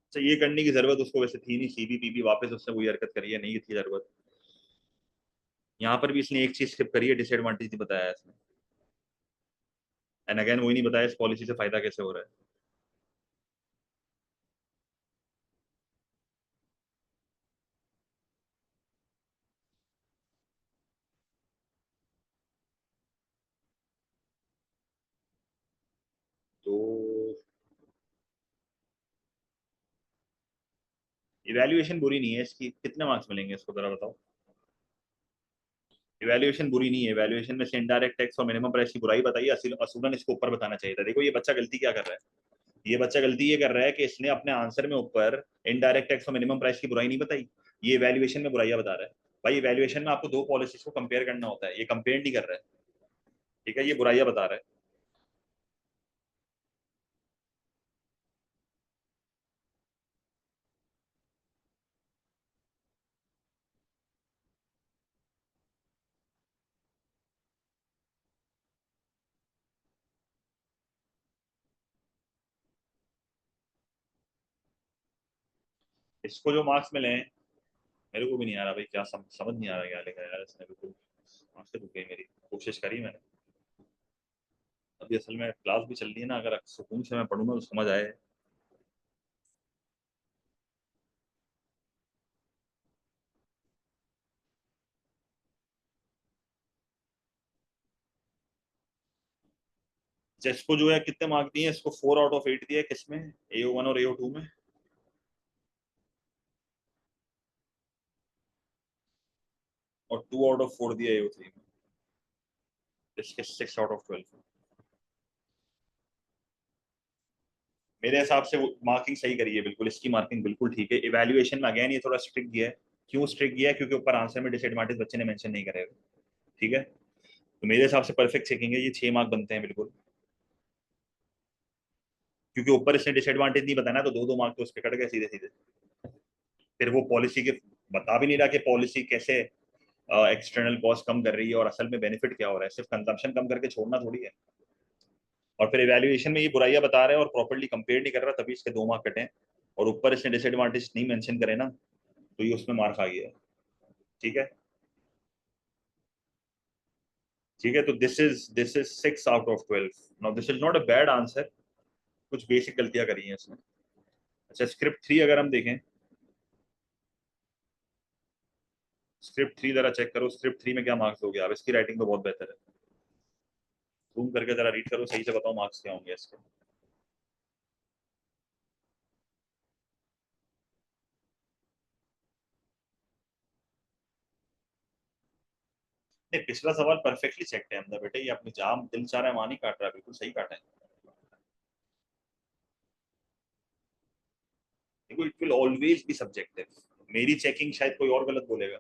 अच्छा ये करने की जरूरत उसको वैसे थी नहीं, CBPB वापस उसने वही हरकत करी है, नहीं थी जरूरत। यहाँ पर भी इसने एक चीज स्किप करी है, डिसएडवांटेज नहीं बताया इसने। एंड अगेन वही नहीं बताया इस पॉलिसी से फायदा कैसे हो रहा है। तो इवैल्यूएशन बुरी नहीं है इसकी, कितने मार्क्स मिलेंगे इसको जरा बताओ। इवैल्यूएशन बुरी नहीं है, इवैल्यूएशन में से इनडायरेक्ट टैक्स और मिनिमम प्राइस की बुराई बताइए, असूलन इसको ऊपर बताना चाहिए था। देखो ये बच्चा गलती क्या कर रहा है, ये बच्चा गलती ये कर रहा है कि इसने अपने आंसर में ऊपर इनडायरेक्ट टैक्स और मिनिमम प्राइस की बुराई नहीं बताई, ये इवैल्यूएशन में बुराइयां बता रहा है। भाई इवैल्यूएशन में आपको 2 पॉलिसीज को कंपेयर करना होता है, ये कंपेयर नहीं कर रहा है। ठीक है, ये बुराइयां बता रहा है। इसको जो मार्क्स मिले हैं, मेरे को भी नहीं आ रहा भाई, क्या समझ नहीं आ रहा क्या लिखा है यार इसने, बिल्कुल मार्क्स रुक गई मेरी, कोशिश करी मैंने। अभी असल में क्लास भी चल रही है ना, अगर सुकून से मैं पढ़ूंगा तो समझ आए। अच्छा, इसको जो है कितने मार्क दिए, इसको 4 आउट ऑफ 8 दिया है, किसमें, AO1 और AO2 में। और 2 आउट ऑफ 4 दिया AO3 में। इसके 6 आउट ऑफ 12। मेरे हिसाब से वो मार्किंग सही करी है बिल्कुल, इसकी मार्किंग बिल्कुल ठीक है। इवैल्यूएशन में अगेन ये थोड़ा स्ट्रिक्ट किया है। क्यों स्ट्रिक्ट किया है, क्योंकि ऊपर आंसर में डिसएडवांटेज बच्चे ने मेंशन नहीं करे हुए। ठीक है, तो मेरे हिसाब से परफेक्ट चेकिंग है, ये 6 मार्क बनते हैं बिल्कुल। क्योंकि ऊपर इसने डिसएडवांटेज नहीं बताया, तो 2-2 मार्क तो उसके कट गए सीधे सीधे। फिर वो पॉलिसी के बता भी नहीं रहा कि पॉलिसी कैसे एक्सटर्नल कॉस्ट कम कर रही है और असल में बेनिफिट क्या हो रहा है, सिर्फ कंजम्पशन कम करके छोड़ना थोड़ी है। और फिर इवैल्यूएशन में ये बुराइयां बता रहे हैं और प्रॉपर्ली कंपेयर नहीं कर रहा, तभी इसके 2 मार्क कटे हैं। और ऊपर इसने डिसएडवांटेज नहीं मेंशन करे ना, तो ये उसमें मार्क आ गया है। ठीक है, ठीक है, तो this is 6 out of 12। Now this is not a bad answer, कुछ बेसिक गलतियां करी हैं इसमें। अच्छा, स्क्रिप्ट 3 अगर हम देखें, स्क्रिप्ट 3 जरा चेक करो, स्क्रिप्ट 3 में क्या मार्क्स दोगे आप, इसकी राइटिंग तो बहुत बेहतर है। जूम करके जरा रीड करो, सही से बताओ मार्क्स क्या होंगे इसके। नहीं, पिछला सवाल परफेक्टली सेट है अंदर बेटे, ये अपनी जाम दिल चाह रहा है वहां नहीं काट रहा, बिल्कुल सही काटा है। देखो, it will always be subjective. मेरी चेकिंग शायद कोई और गलत बोलेगा,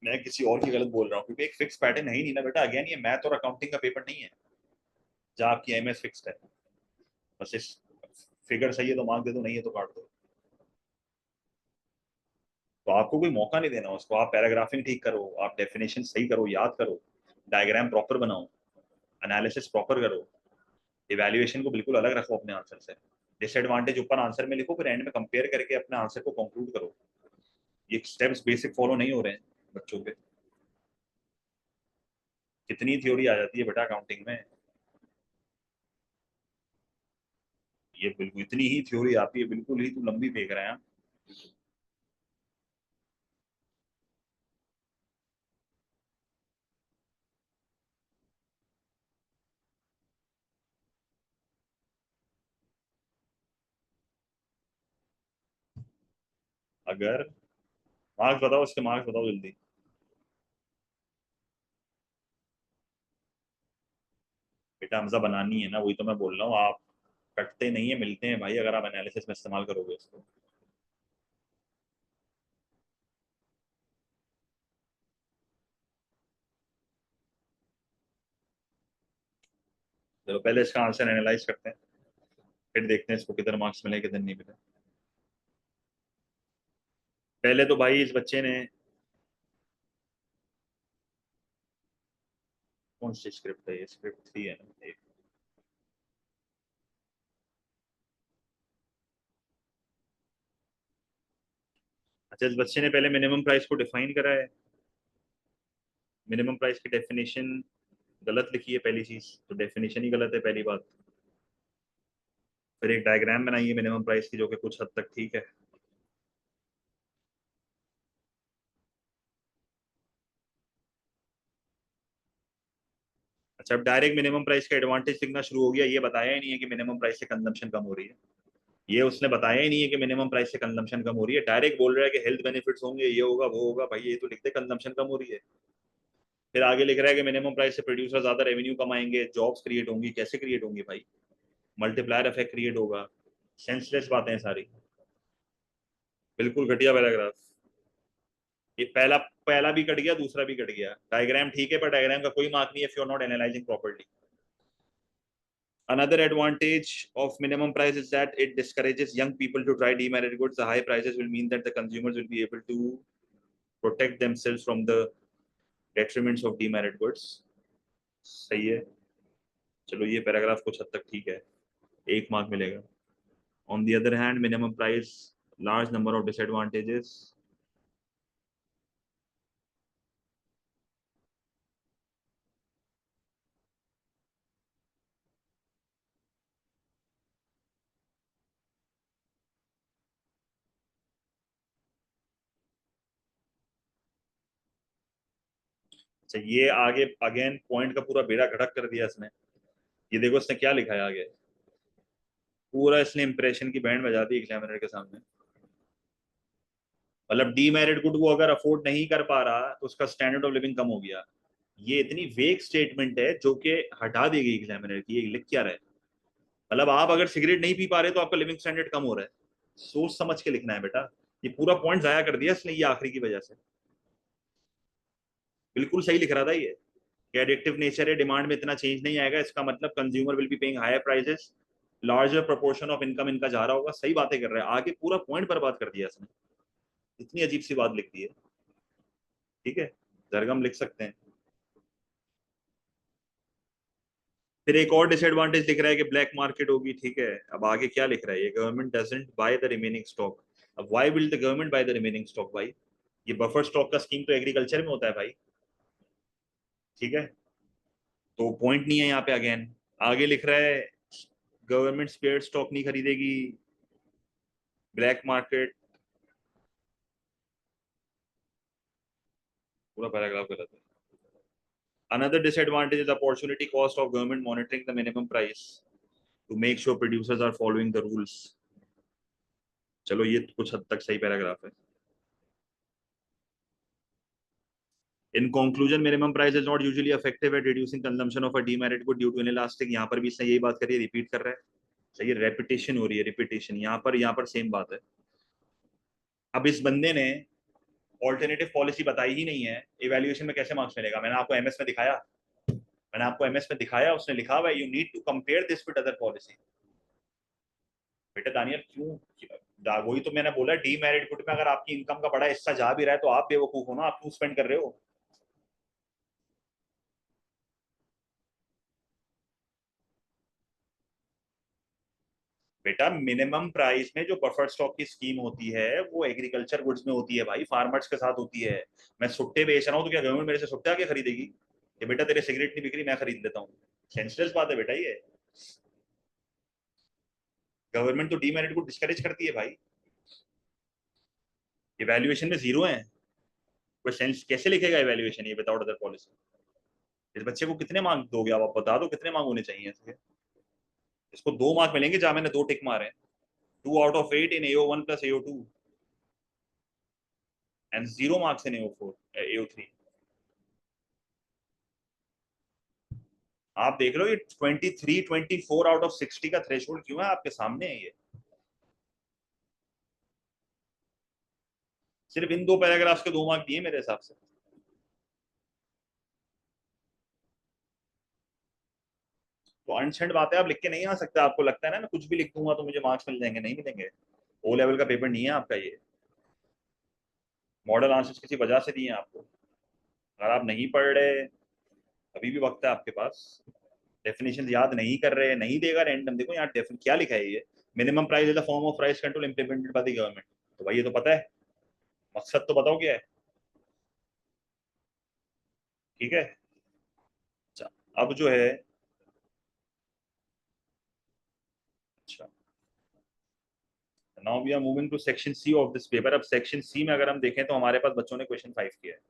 मैं किसी और की गलत बोल रहा हूँ, क्योंकि एक फिक्स पैटर्न है ही नहीं ना बेटा। अगेन, ये मैथ और अकाउंटिंग का पेपर नहीं है जहाँ आपकी MS फिक्स्ड है। बस इस फिगर सही है तो मार्क दे दो, नहीं है तो काट दो। तो आपको कोई मौका नहीं देना उसको, आप पैराग्राफिंग ठीक करो, आप डेफिनेशन सही करो, याद करो, डायग्राम प्रॉपर बनाओ, एनालिसिस प्रॉपर करो, इवैल्यूएशन को बिल्कुल अलग रखो अपने आंसर से। डिसएडवांटेज ऊपर आंसर में लिखो, फिर एंड में कंपेयर करके अपने आंसर को कंक्लूड करो। ये स्टेप्स बेसिक फॉलो नहीं हो रहे हैं बच्चों के। कितनी थ्योरी आ जाती है बेटा अकाउंटिंग में, ये बिल्कुल इतनी ही थ्योरी आती है, बिल्कुल ही तू लंबी फेंक रहे हैं। अगर मार्क्स बताओ, इसके मार्क्स बताओ जल्दी। बेटा हमजा बनानी है ना, वही तो मैं बोल रहा हूँ, आप कटते नहीं है, मिलते हैं भाई, अगर आप एनालिसिस में इस्तेमाल करोगे इसको। चलो पहले इसका आंसर एनालाइज करते हैं, फिर देखते हैं इसको कितने मार्क्स मिले कितने नहीं मिले। पहले तो भाई इस बच्चे ने, कौन सी स्क्रिप्ट है ये, स्क्रिप्ट 3 है ना एक। अच्छा, इस बच्चे ने पहले मिनिमम प्राइस को डिफाइन करा है। मिनिमम प्राइस की डेफिनेशन गलत लिखी है पहली चीज, तो डेफिनेशन ही गलत है पहली बात। फिर एक डायग्राम बनाई है मिनिमम प्राइस की, जो कि कुछ हद तक ठीक है। अच्छा, अब डायरेक्ट मिनिमम प्राइस का एडवांटेज दिखना शुरू हो गया, ये बताया ही नहीं है कि मिनिमम प्राइस से कंजम्पशन कम हो रही है। ये उसने बताया ही नहीं है कि मिनिमम प्राइस से कंजम्पशन कम हो रही है, डायरेक्ट बोल रहा है कि हेल्थ बेनिफिट्स होंगे, ये होगा वो होगा, भाई ये तो लिखते कंजम्पशन कम हो रही है। फिर आगे लिख रहा है कि मिनिमम प्राइस से प्रोड्यूसर ज्यादा रेवेन्यू कमाएंगे, जॉब्स क्रिएट होंगी, कैसे क्रिएट होंगी भाई, मल्टीप्लायर इफेक्ट क्रिएट होगा। सेंसलेस बातें हैं सारी, बिल्कुल घटिया पैराग्राफ। ये पहला पहला भी कट गया, दूसरा भी कट गया। डायग्राम ठीक है, पर डायग्राम का कोई मार्क नहीं है if you're not analyzing properly. Another advantage of minimum price is that it discourages young people to try demerit goods. The high prices will mean that the consumers will be able to protect themselves from the detriments of demerit goods. सही है, चलो ये पैराग्राफ कुछ हद तक ठीक है, 1 मार्क मिलेगा। On the other hand, minimum price large number of disadvantages. अच्छा, ये आगे अगेन पॉइंट का पूरा बेड़ा गड़क कर दिया इसने। ये देखो इसने क्या लिखा है आगे, पूरा इसने इंप्रेशन की बैंड बजा दी एग्जामिनर के सामने। मतलब डीमेरिट गुड वो अगर अफोर्ड नहीं कर पा रहा तो उसका स्टैंडर्ड ऑफ लिविंग कम हो गया। ये इतनी वेग स्टेटमेंट है जो कि हटा देगी एग्जामिनर की। ये लिख क्या रहा है, मतलब आप अगर सिगरेट नहीं पी पा रहे तो आपका लिविंग स्टैंडर्ड कम हो रहा है। सोच समझ के लिखना है बेटा। ये पूरा पॉइंट जाया कर दिया इसने ये आखिरी की वजह से। बिल्कुल सही लिख रहा था ये कि एडिक्टिव नेचर है, डिमांड में इतना चेंज नहीं आएगा, इसका मतलब consumer will be paying higher prices, larger proportion of income इनका जा रहा होगा। सही बातें कर रहा है, आगे पूरा पॉइंट बर्बाद कर दिया इसने। इतनी अजीब सी बात लिख दी है। ठीक है, जरगम लिख सकते हैं। फिर एक और डिसएडवांटेज लिख रहा है कि ब्लैक मार्केट होगी। ठीक है, अब आगे क्या लिख रहा है, ये government doesn't buy the remaining stock. अब why will the government buy the remaining stock भाई? ये बफर स्टॉक का स्कीम तो एग्रीकल्चर में होता है भाई। ठीक है, तो पॉइंट नहीं है यहाँ पे अगेन। आगे लिख रहा है गवर्नमेंट स्पेयर स्टॉक नहीं खरीदेगी, ब्लैक मार्केट। पूरा पैराग्राफ गलत है। Another disadvantage is the opportunity cost of government monitoring the minimum price to make sure producers are following the rules. चलो ये कुछ हद तक सही पैराग्राफ है। In conclusion, minimum price is not usually effective at reducing consumption of a demerit good due to inelastic। यहाँ पर भी इसने यही बात करी है, रिपीट कर रहा है। सही, रेपिटेशन हो रही है, रिपीटेशन यहाँ पर सेम बात है। अब इस बंदे ने ऑल्टरनेटिव पॉलिसी बताई ही नहीं है, इवैल्यूएशन में कैसे मार्क्स मिलेगा? मैंने आपको एमएस में दिखाया, उसने लिखा हुआ है you need to compare this with other policy. बेटा दानियल क्यों, वही तो मैंने बोला, डीमेरिट गुड में अगर आपकी इनकम का बड़ा हिस्सा जा भी रहा है तो आप बेवकूफ हो ना, आप क्यों स्पेंड कर रहे हो? बेटा मिनिमम प्राइस में जो बफर स्टॉक की स्कीम होती है वो एग्रीकल्चर गुड्स में होती है भाई, फार्मर्स के साथ होती है। मैं सुट्टे बेच रहा हूँ तो क्या गवर्नमेंट मेरे से सुट्टे आके खरीदेगी? कि बेटा तेरे सिगरेट नहीं बिक रही, मैं खरीद लेता हूँ? सेंसलेस बात है बेटा ये। गवर्नमेंट तो डीमेरिट को डिस्करेज करती है भाई। इवैल्यूएशन में जीरो है, कोई सेंस कैसे लिखेगा इवैल्यूएशन ये विदाउट अदर पॉलिसी? इस बच्चे को कितने मार्क्स दोगे आप बता दो, कितने मार्क्स होने चाहिए इसके? इसको 2 मार्क मिलेंगे जहां मैंने 2 टिक मारे हैं। 2 out of 8 in AO1 plus AO2 and 0 marks in AO4 AO3। आप देख लो ये 23 24 out of 60 का थ्रेशोल्ड क्यों है, आपके सामने है ये। सिर्फ इन 2 पैराग्राफ्स के 2 मार्क दिए मेरे हिसाब से। तो अनसेंड बात है, आप लिख के नहीं आ सकते। आपको लगता है ना मैं कुछ भी लिख दूंगा तो मुझे मार्क्स मिल जाएंगे, नहीं मिलेंगे। ओ लेवल का पेपर नहीं है आपका ये। मॉडल आंसर्स किसी वजह से दिए हैं आपको। अगर आप नहीं पढ़ रहे, अभी भी वक्त है आपके पास। डेफिनेशन याद नहीं कर रहे, नहीं देगा रैंडम। देखो यहाँ क्या लिखा है ये, minimum price is the form of price control implemented by the government. तो भाई ये तो पता है, मकसद तो बताओ क्या है। ठीक है, अच्छा अब जो है, अच्छा now we are moving to section C of this paper. अब सेक्शन सी में अगर हम देखें तो हमारे पास बच्चों ने क्वेश्चन 5 किया है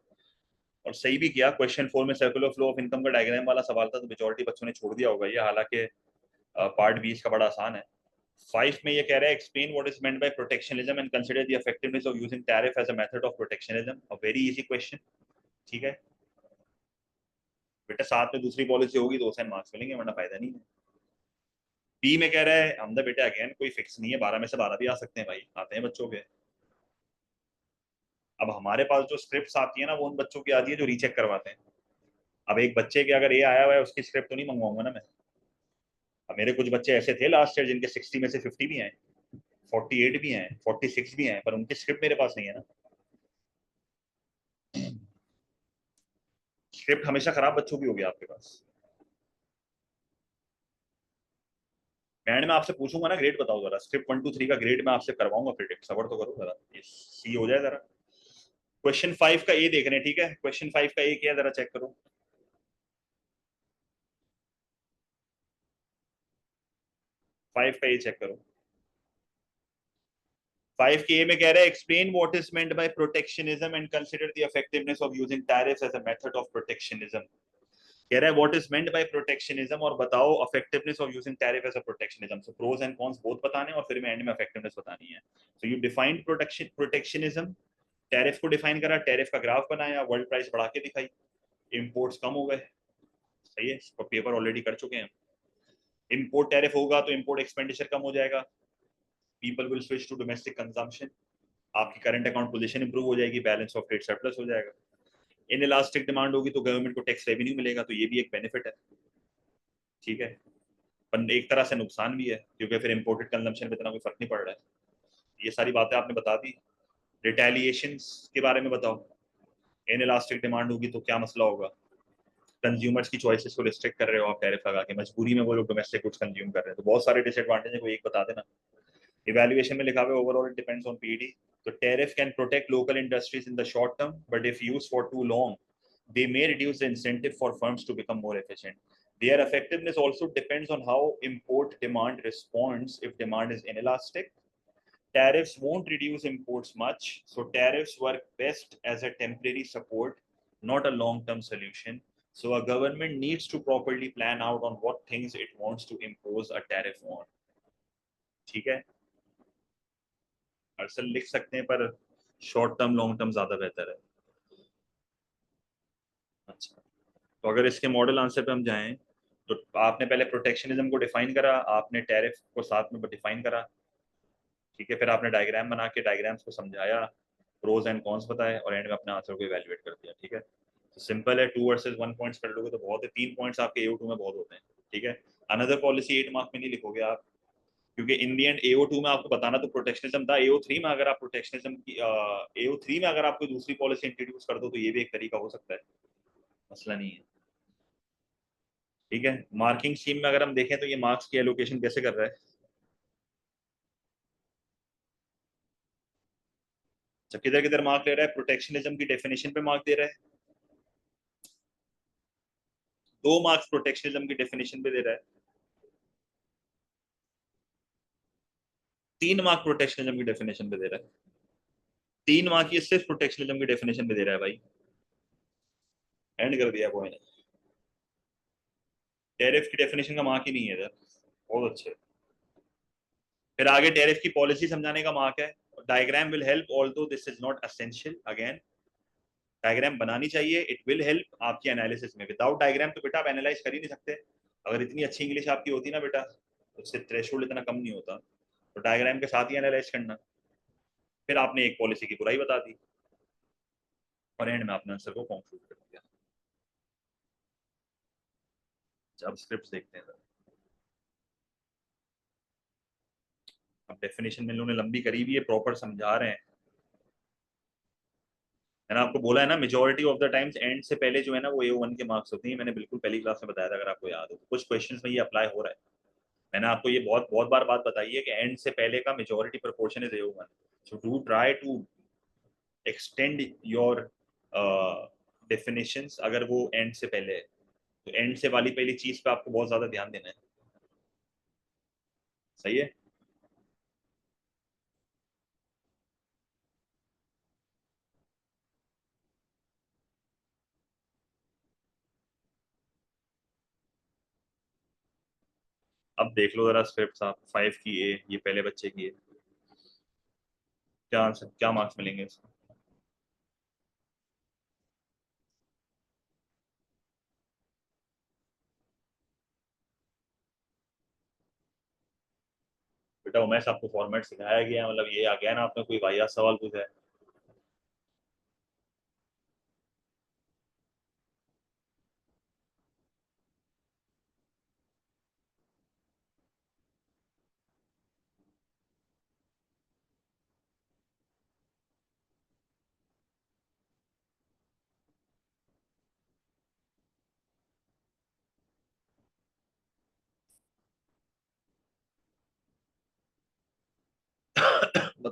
और सही भी किया। क्वेश्चन 4 में सर्कुलर फ्लो ऑफ इनकम का डायग्राम वाला सवाल था, तो मेजोरिटी बच्चों ने छोड़ दिया होगा ये, हालांकि पार्ट 20 का बड़ा आसान है। 5 में ये कह रहा है explain what is meant by protectionism and consider the effectiveness of using tariff as a method of protectionism. A very easy question. ठीक है बेटा, साथ में दूसरी पॉलिसी होगी तो 2 मार्क्स मिलेंगे, वरना फायदा नहीं है। बी में कह रहा है हमदा बेटा अगेन कोई फिक्स नहीं है, 12 में से 12 भी आ सकते हैं भाई, आते हैं बच्चों के। अब हमारे पास जो स्क्रिप्ट आती है ना वो उन बच्चों की आती है जो रीचेक करवाते हैं। अब एक बच्चे के अगर ए आया हुआ है उसकी स्क्रिप्ट तो नहीं मंगवाऊंगा ना मैं। अब मेरे कुछ बच्चे ऐसे थे लास्ट ईयर जिनके 60 में से 50 भी हैं, 48 भी हैं, 46 भी हैं, पर उनकी स्क्रिप्ट मेरे पास नहीं है ना। स्क्रिप्ट हमेशा खराब बच्चों की होगी आपके पास। एंड में आपसे पूछूंगा ना ग्रेड बताओ जरा, स्क्रिप्ट 1 2 3 का ग्रेड मैं आपसे करवाऊंगा प्रिडिक्ट, सबर तो करो जरा, ये सी हो जाए जरा। क्वेश्चन 5 का ए देख रहे हैं, ठीक है, क्वेश्चन 5 का ए क्या है जरा चेक करो। 5 का ए चेक करो। 5 के ए में कह रहा है explain what is meant by protectionism and consider the effectiveness of using tariffs as a method of protectionism. कह रहा है what is meant by protectionism और बताओ effectiveness of using tariff as a protectionism. So pros and cons both बताने और फिर में एंड में इफेक्टिवनेस बतानी है। So you defined protectionism, tariff को डिफाइन करा, टैरिफ का ग्राफ बनाया, वर्ल्ड प्राइस बढ़ा के दिखाई, इंपोर्ट्स कम हो गए। सही है, पेपर ऑलरेडी कर चुके हैं। इंपोर्ट टैरिफ होगा तो इंपोर्ट एक्सपेंडिचर कम हो जाएगा, people will switch to domestic consumption, आपकी करंट अकाउंट पोजीशन इंप्रूव हो जाएगी, बैलेंस ऑफ ट्रेड सरप्लस हो जाएगा। इन इलास्टिक डिमांड होगी तो गवर्नमेंट को टैक्स रेवेन्यू मिलेगा, तो ये भी एक बेनिफिट है। ठीक है, पर एक तरह से नुकसान भी है क्योंकि फिर इंपोर्टेड कंजम्पशन में इतना कोई फर्क नहीं पड़ रहा है। ये सारी बातें आपने बता दी। रिटेलिएशन के बारे में बताओ, इन इलास्टिक डिमांड होगी तो क्या मसला होगा, कंज्यूमर्स की चॉइसेस को रिस्ट्रिक्ट कर रहे हो आप टैरिफ लगा के, मजबूरी में वो लोग डोमेस्टिक गुड्स कंज्यूम कर रहे हैं, तो बहुत सारे डिसएडवांटेज है, कोई एक बता देना। इवैल्यूएशन में लिखा हुआ है overall it depends on PD. तो tariff can protect local industries in the short term but if use for too long they may reduce the incentive for firms to become more efficient. Their effectiveness also depends on how import demand responds. If demand is inelastic, tariffs won't reduce imports much. So tariffs work best as a temporary support, not a long-term solution. So a government needs to properly plan out on what things it wants to impose a tariff on. ठीक है, अरसल लिख सकते हैं पर शॉर्ट टर्म लॉन्ग टर्म ज्यादा बेहतर है। अच्छा, तो अगर इसके मॉडल आंसर पे हम जाएं तो आपने पहले प्रोटेक्शनिज्म को डिफाइन करा, आपने टैरिफ को साथ में डिफाइन करा, ठीक है, फिर आपने डायग्राम बना के डायग्राम्स को समझाया, प्रोज एंड कॉन्स बताए और एंड में अपने आंसर को इवैल्यूएट कर दिया। ठीक है, तो सिंपल है, 2 वर्सेस 1 पॉइंट्स कर लोगे तो बहुत है, 3 पॉइंट्स आपके AO2 में बहुत होते हैं। ठीक है, अनदर पॉलिसी 8 मार्क में नहीं लिखोगे आप, क्योंकि इन दी एंड AO2 में आपको बताना तो प्रोटेक्शनिज्म था, AO3 में अगर आप प्रोटेक्शनिज्म की AO3 में अगर आप कोई दूसरी पॉलिसी इंट्रोड्यूस कर दो तो ये भी एक तरीका हो सकता है, मसला नहीं है। ठीक है, मार्किंग स्कीम में अगर हम देखें तो ये मार्क्स की एलोकेशन कैसे कर रहा है, तो किधर किधर मार्क ले रहा है, प्रोटेक्शनिज्म की डेफिनेशन पे मार्क दे रहा है, 2 मार्क्स प्रोटेक्शनिज्म की डेफिनेशन पे दे रहा है, 3 मार्क प्रोटेक्शनिज्म की डेफिनेशन पे दे रहा है, 3 मार्क ये सिर्फ प्रोटेक्शनिज्म की डेफिनेशन पे दे रहा है भाई, एंड कर दिया बॉय ने। टैरिफ की डेफिनेशन का मार्क ही नहीं है इधर, बहुत अच्छे। फिर आगे टैरिफ की पॉलिसी समझाने का मार्क है, diagram will help although this is not essential, again diagram बनानी चाहिए, इट विल हेल्प आपकी एनालिसिस में, विदाउट डायग्राम तो बेटा आप एनालाइज कर ही नहीं सकते। अगर इतनी अच्छी इंग्लिश आपकी होती ना बेटा तो उससे थ्रेशोल्ड इतना कम नहीं होता, तो डायग्राम के साथ ही एनालाइज करना। फिर आपने एक पॉलिसी की बुराई बता दी और एंड में आपने आंसर को कंक्लूड कर दिया। अब स्क्रिप्ट देखते हैं जरा। अब डेफिनेशन में इन्होंने लंबी करी भी है, प्रॉपर समझा रहे हैं। मैंने आपको बोला है ना majority of the times and से पहले जो है ना वो AO1 के मार्क्स होते हैं, मैंने बिल्कुल पहली क्लास में बताया था अगर आपको याद हो, कुछ क्वेश्चंस में ये अप्लाई हो रहा है। मैंने आपको ये बहुत बहुत बार बात बताई है कि एंड से पहले का majority proportion is AO1, so do try to extend your definitions अगर वो एंड से पहले है, तो एंड से वाली पहली चीज पे आपको बहुत ज्यादा ध्यान देना है। सही है, अब देख लो जरा स्क्रिप्ट आप, 5 की A, ये पहले बच्चे की है, क्या आंसर क्या मार्क्स मिलेंगे इसको। बेटा उमेश आपको फॉर्मेट सिखाया गया, मतलब ये आ गया ना, आपने कोई वाहियात सवाल पूछा है।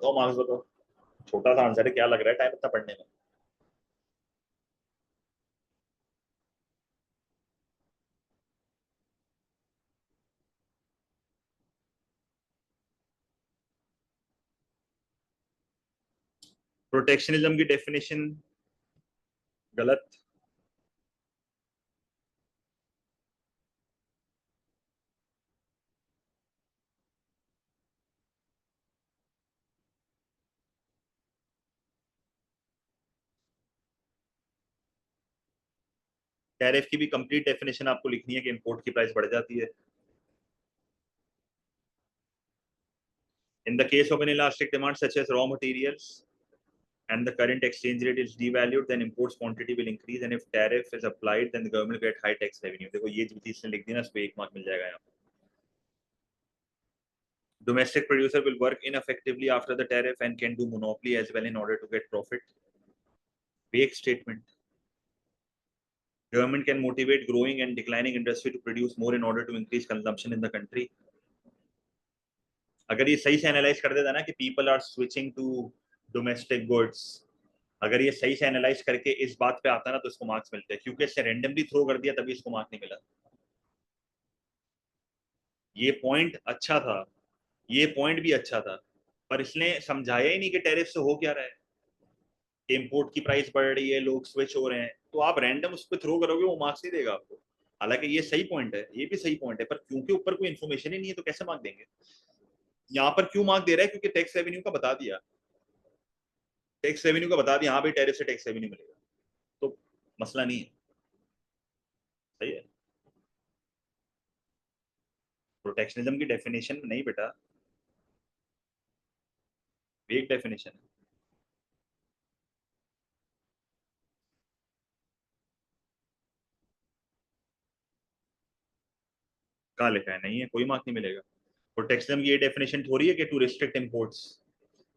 बताओ मार्क्स बताओ। छोटा सा आंसर है, क्या लग रहा है टाइम इतना पढ़ने में? प्रोटेक्शनिज्म की डेफिनेशन गलत। टैरिफ की भी कंप्लीट डेफिनेशन आपको लिखनी है कि इंपोर्ट की प्राइस बढ़ जाती है। In the case of inelastic demand such as raw materials and the current exchange rate is devalued, then imports quantity will increase, and if tariff is applied, then the government will get high tax revenue. देखो ये जो चीज ने लिख दी ना, इस पे 1 मार्क मिल जाएगा यहाँ। Domestic producer will work ineffectively after the tariff and can do monopoly as well in order to get profit. Vague statement. Government can motivate growing and declining industry to produce more in order to increase consumption in the country. अगर ये सही से एनालाइज कर देता ना कि people are switching to domestic goods, अगर ये सही से एनालाइज करके इस बात पे आता ना तो इसको मार्क्स मिलते हैं, क्योंकि इससे रेंडमली थ्रो कर दिया तभी इसको मार्क नहीं मिला। ये पॉइंट अच्छा था, ये पॉइंट भी अच्छा था, पर इसने समझाया ही नहीं कि टैरिफ से हो क्या रहा है, इंपोर्ट की प्राइस बढ़ रही है, लोग स्विच हो रहे हैं, तो आप रैंडम उस पर थ्रो करोगे वो मार्क्स नहीं देगा आपको। हालांकि ये सही पॉइंट है, ये भी सही पॉइंट है, पर क्योंकि ऊपर कोई इन्फॉर्मेशन ही नहीं है तो कैसे मार्क देंगे? यहाँ पर क्यों मार्क दे रहा है? क्योंकि टैक्स रेवेन्यू का बता दिया, टैक्स रेवेन्यू का बता दिया, हाँ भाई टैरिफ से टैक्स रेवेन्यू मिलेगा, तो मसला नहीं है। सही है। प्रोटेक्शनिज्म की डेफिनेशन नहीं बेटा, एक डेफिनेशन है। कहाँ लिखा है? नहीं है, कोई मार्क नहीं मिलेगा। प्रोटेक्शनिज्म की ये डेफिनेशन थोड़ी है कि टू रिस्ट्रिक्ट इंपोर्ट्स।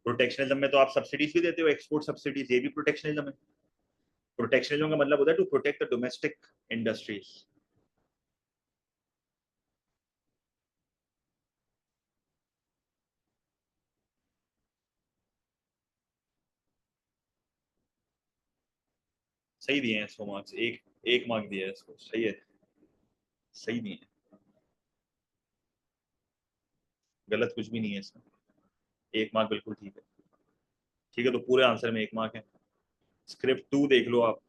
प्रोटेक्शनिज्म में तो आप सब्सिडीज भी देते हो, एक्सपोर्ट सब्सिडीज, ये भी प्रोटेक्शनिज्म है। प्रोटेक्शनिज्म का मतलब होता है to protect the domestic industries. सही दिए हैं इसको मार्क्स, एक एक मार्क दिया है इसको, सही है, सही दिए हैं। गलत कुछ भी नहीं है इसमें, 1 मार्क बिल्कुल ठीक है। ठीक है, तो पूरे आंसर में 1 मार्क है। स्क्रिप्ट 2 देख लो आप।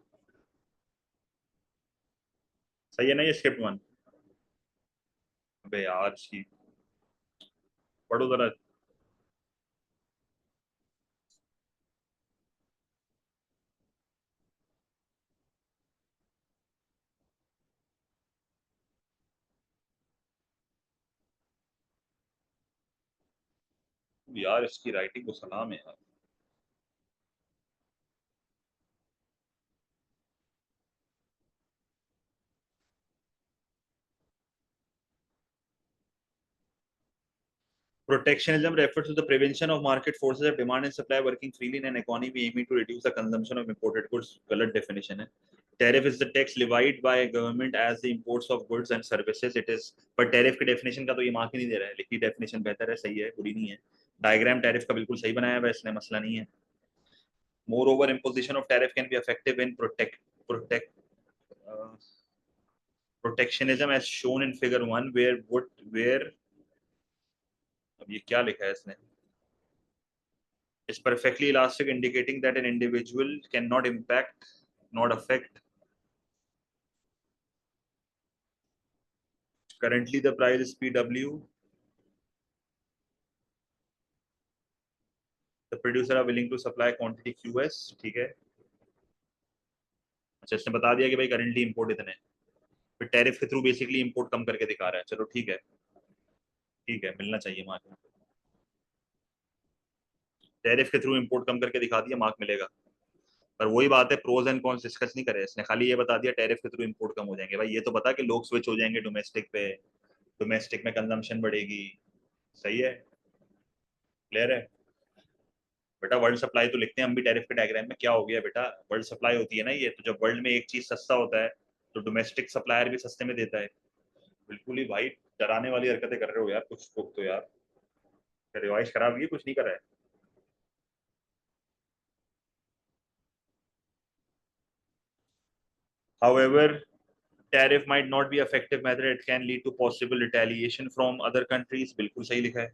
सही है ना ये स्क्रिप्ट 1? अबे यार शी, पढ़ो जरा। यार इसकी राइटिंग को सलाम है यार। Protectionism refers to the prevention of market forces of demand and supply working freely in an economy aiming to reduce the consumption of imported goods. गलत definition है। Tariff is the tax levied by a government as the imports of goods and services. It is, पर tariff की definition का तो ये मार्क ही नहीं दे रहा है, लिखी definition बेहतर है, सही है, बुरी नहीं है। डायग्राम tariff का बिल्कुल सही बनाया है, इसलिए मसला नहीं है। Moreover, imposition of tariff can be effective in uh, protectionism as shown in figure 1 where अब ये क्या लिखा है इसने, is perfectly elastic, indicating that an individual cannot impact, not affect. Currently, the price is PW. The producer are willing to supply quantity QS. ठीक है। अच्छा, इसने बता दिया कि भाई करंटली इंपोर्ट इतने, फिर टैरिफ के थ्रू बेसिकली इंपोर्ट कम करके दिखा रहा है, चलो ठीक है, ठीक है, मिलना चाहिए मार्क। टैरिफ के थ्रू इंपोर्ट कम करके दिखा दिया, मार्क मिलेगा। पर वही बात है, प्रोज एंड कॉन्स डिस्कस नहीं करे इसने, खाली ये बता दिया टैरिफ के थ्रू इंपोर्ट कम हो जाएंगे। भाई ये तो बता कि लोग स्विच हो जाएंगे डोमेस्टिक पे, डोमेस्टिक में कंजम्पशन बढ़ेगी। सही है, क्लियर है बेटा। वर्ल्ड सप्लाई तो लिखते हैं हम भी टैरिफ के डायग्राम में, क्या हो गया बेटा, वर्ल्ड सप्लाई होती है ना ये, तो जब वर्ल्ड में एक चीज सस्ता होता है तो डोमेस्टिक सप्लायर भी सस्ते में देता है। बिल्कुल ही भाई डराने वाली हरकतें कर रहे हो यार, कुछ तो यार, रिवाइज खराब, ये कुछ नहीं कर रहा है। However, tariff might not be effective method. It can lead to possible retaliation from other countries. बिल्कुल सही लिखा है.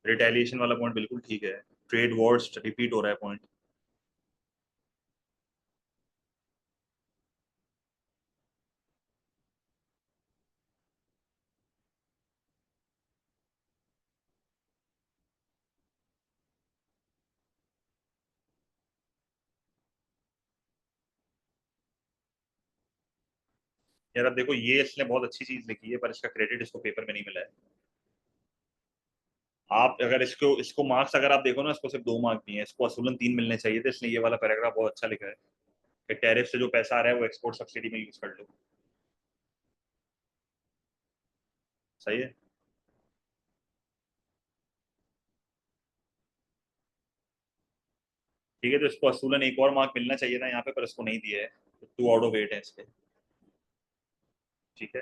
रिटेलिएशन वाला पॉइंट बिल्कुल ठीक है. ट्रेड वॉर्स रिपीट हो रहा है पॉइंट. यार अब देखो, ये इसने बहुत अच्छी चीज लिखी है पर इसका क्रेडिट इसको पेपर में नहीं मिला है. आप अगर इसको इसको मार्क्स अगर आप देखो ना, इसको सिर्फ 2 मार्क दिए हैं. इसको असूलन 3 मिलने चाहिए थे. इसने ये वाला पैराग्राफ बहुत अच्छा लिखा है कि टैरिफ से जो पैसा आ रहा है वो एक्सपोर्ट सब्सिडी में यूज कर लो. सही है. ठीक है, तो इसको असूलन एक और मार्क मिलना चाहिए था यहाँ पे, पर इसको नहीं दिया है. 2 आउट ऑफ 8 है इसके. ठीक है.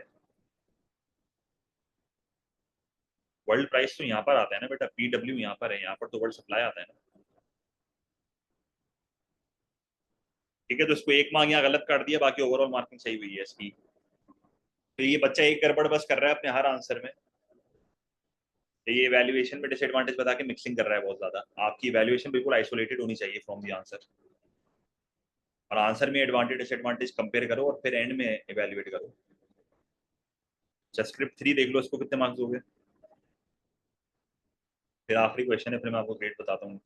वर्ल्ड प्राइस तो यहाँ पर आता है ना बेटा, PW यहाँ पर है, यहाँ पर तो वर्ल्ड सप्लाई आता है ना. ठीक है, तो इसको 1 मार्क यहाँ गलत काट दिया, बाकी ओवरऑल मार्किंग सही हुई है इसकी. तो ये बच्चा एक गड़बड़ बस कर रहा है अपने हर आंसर में. तो ये वैल्यूएशन में डिसएडवांटेज बता के मिक्सिंग कर रहा है बहुत ज्यादा. आपकी वैल्यूएशन बिल्कुल आइसोलेटेड होनी चाहिए फ्रॉम द आंसर. और आंसर में एडवांटेज डिसएडवांटेज कंपेयर करो और फिर एंड में इवेल्युएट करो. जस्ट स्क्रिप्ट 3 देख लो, इसको कितने मार्क्स दोगे. फिर आखिरी क्वेश्चन है, फिर मैं आपको ग्रेड बताता हूँ.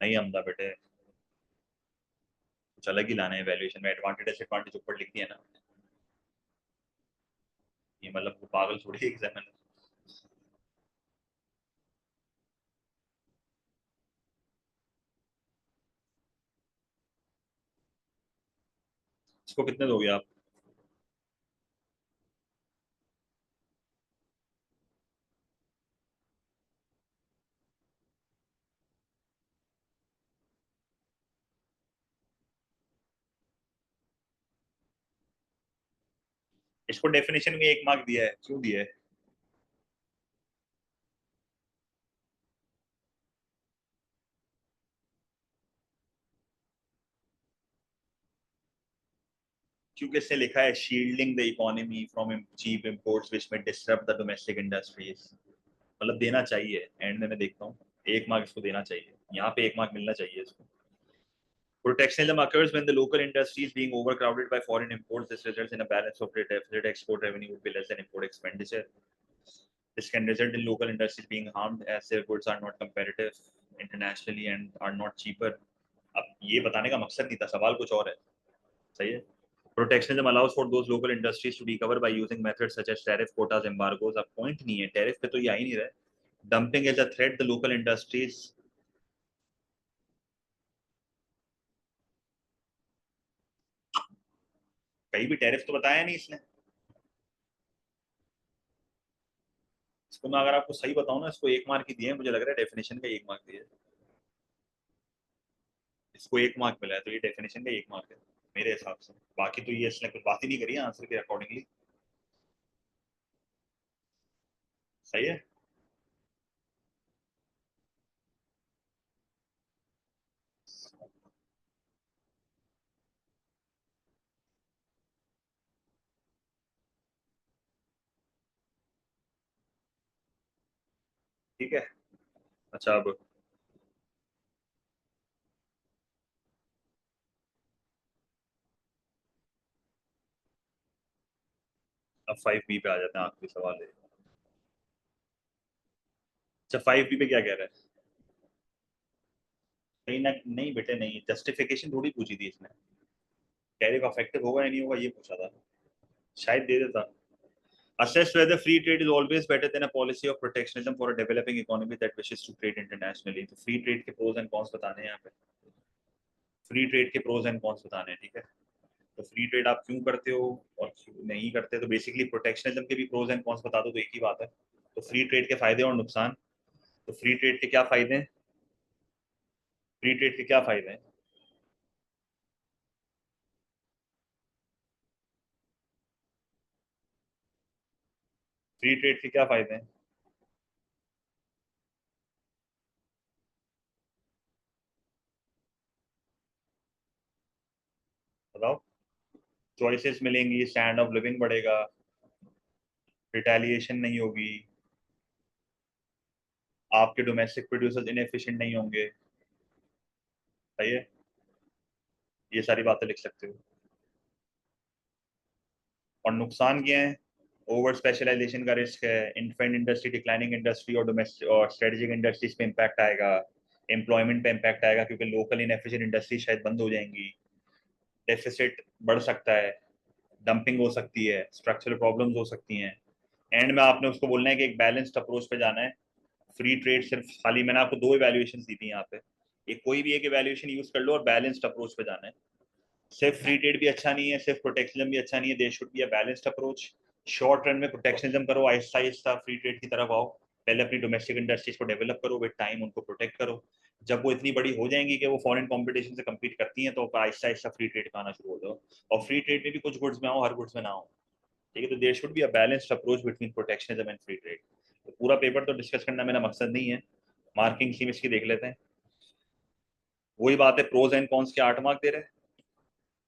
नहीं हमदा बेटे, कुछ अलग ही लाना है. वैल्यूएशन में एडवांटेज डिसएडवांटेज ऊपर लिख दिया ना. ये मतलब वो पागल थोड़ी एग्जामिनर. इसको कितने दोगे आप. इसको डेफिनेशन में 1 मार्क दिया है, क्यों दिया है. क्योंकि इसने लिखा है shielding the economy from cheap imports which may disrupt the domestic industries. मतलब देना चाहिए, एंड में मैं देखता हूँ. 1 मार्क इसको देना चाहिए, यहाँ पे 1 मार्क मिलना चाहिए इसको. Protectionism occurs when the local industry is being overcrowded by foreign imports. This results in a balance of trade deficit. Export revenue would be less than import expenditure. This can result in local industries being harmed as their goods are not competitive internationally and are not cheaper. अब ये बताने का मकसद नहीं था, सवाल कुछ और है. सही है. Protectionism allows for those local industries to recover by using methods such as tariff quotas, embargoes. अब पॉइंट नहीं है, टैरिफ पे तो ये आ ही नहीं रहा है. Dumping is a threat. The local industries. कहीं भी टैरिफ तो बताया नहीं इसने. इसको मैं अगर आपको सही बताऊं ना, इसको 1 मार्क ही दिए, मुझे लग रहा है डेफिनेशन का 1 मार्क दिए. इसको 1 मार्क मिला है, तो ये डेफिनेशन का 1 मार्क है मेरे हिसाब से. बाकी तो ये इसने कुछ बात ही नहीं करी है आंसर के अकॉर्डिंगली. सही है. ठीक है. अच्छा, अब 5B पे आ जाते हैं, आखिरी सवाल है. अच्छा, 5B पे क्या कह रहा है. नहीं ना, नहीं बेटे नहीं, जस्टिफिकेशन थोड़ी पूछी थी इसने. टैरिफ अफेक्टिव होगा या नहीं होगा ये पूछा था. शायद दे देता. Assess whether free trade is always better than a policy of protectionism for a developing economy that wishes to trade internationally. तो फ्री ट्रेड के प्रोज एंड कॉन्स बताने हैं यहाँ पे. फ्री ट्रेड के प्रोज एंड कॉन्स बताने हैं. ठीक है. तो फ्री ट्रेड आप क्यों करते हो और क्यों नहीं करते, तो बेसिकली प्रोटेक्शनिज्म के भी प्रोज एंड कॉन्स बता दो तो एक ही बात है. तो फ्री ट्रेड के फायदे और नुकसान. तो फ्री ट्रेड के क्या फायदे हैं. फ्री ट्रेड के क्या फायदे हैं. फ्री ट्रेड के क्या फायदे हैं? बताओ। चॉइसेस मिलेंगी, स्टैंड ऑफ लिविंग बढ़ेगा, रिटेलिएशन नहीं होगी, आपके डोमेस्टिक प्रोड्यूसर्स इनएफिशिएंट नहीं होंगे। सही है। ये सारी बातें लिख सकते हो। और नुकसान क्या है? ओवर स्पेशलाइजेशन का रिस्क है, इन्फेंट इंडस्ट्री, डिक्लाइनिंग इंडस्ट्री और डोमेस्टिक और स्ट्रेटेजिक इंडस्ट्रीज पे इम्पैक्ट आएगा, एम्प्लॉयमेंट पे इम्पैक्ट आएगा क्योंकि लोकल इनएफिशिएंट इंडस्ट्री शायद बंद हो जाएंगी, डेफिसिट बढ़ सकता है, डंपिंग हो सकती है, स्ट्रक्चरल प्रॉब्लम्स हो सकती हैं। एंड में आपने उसको बोलना है कि एक बैलेंस्ड अप्रोच पे जाना है। फ्री ट्रेड सिर्फ खाली मैंने आपको दो इवैल्यूएशन दी थी यहाँ पे, एक कोई भी एक इवैल्यूएशन यूज कर लो और बैलेंस्ड अप्रोच पे जाना है। सिर्फ फ्री ट्रेड भी अच्छा नहीं है, सिर्फ प्रोटेक्शनिज्म भी अच्छा नहीं है, there should be a balanced approach. Short run में प्रोटेक्शनिज्म करो, आहिस्ता आहिस्ता फ्री ट्रेड की तरफ आओ। पहले अपनी डोमेस्टिक इंडस्ट्रीज को डेवलप करो, विद टाइम उनको प्रोटेक्ट करो। जब वो इतनी बड़ी हो जाएंगी कि वो फॉरेन कंपटीशन से कम्पीट करती हैं तो आहिस्ता आहिस्ता फ्री ट्रेड का आना शुरू हो जाओ। और फ्री ट्रेड में भी कुछ गुड्स में आओ, हर गुड्स में ना आओ। ठीक है, तो there should be a balanced approach between protectionism and free trade. तो पूरा पेपर तो डिस्कस करना मेरा मकसद नहीं है, मार्किंग सीम इसकी देख लेते हैं। वही बात है, प्रोज एंड कॉन्स के 8 मार्क दे रहे हैं।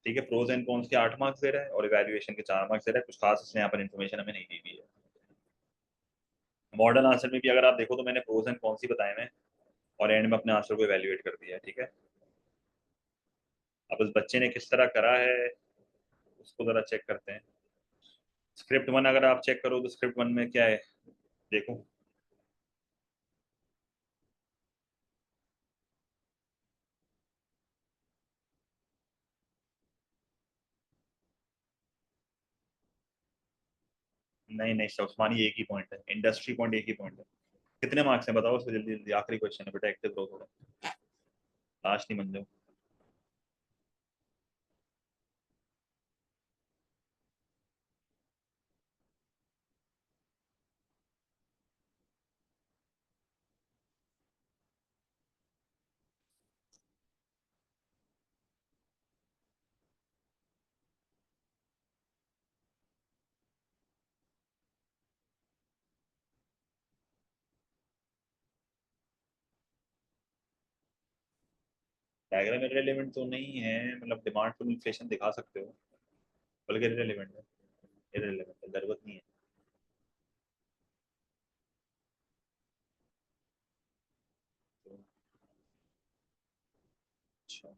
ठीक है, प्रोज एंड कॉन्स के 8 मार्क्स दे रहा है और इवैल्यूएशन के 4 मार्क्स दे रहा है। कुछ खास इसने यहाँ पर इन्फॉर्मेशन हमें नहीं दी हुई है। मॉडल आंसर में भी अगर आप देखो तो मैंने प्रोज एंड कॉन्स ही बताए हैं और एंड में अपने आंसर को इवैल्यूएट कर दिया है। ठीक है, अब उस बच्चे ने किस तरह करा है उसको जरा चेक करते हैं। स्क्रिप्ट 1 अगर आप चेक करो तो स्क्रिप्ट 1 में क्या है, देखो। नहीं नहीं सर, उस्मानी एक ही पॉइंट है, इंडस्ट्री पॉइंट एक ही पॉइंट है। कितने मार्क्स हैं बताओ उसको, जल्दी जल्दी, आखिरी क्वेश्चन है बेटा, एक्टिव रहो थोड़ा, लास्ट नहीं बन जाओ। डायग्राम इररिलेवेंट तो नहीं है, मतलब डिमांड फुल इन्फ्लेशन दिखा सकते हो, बल्कि इररिलेवेंट है, इररिलेवेंट है, जरूरत नहीं है। तो, अच्छा।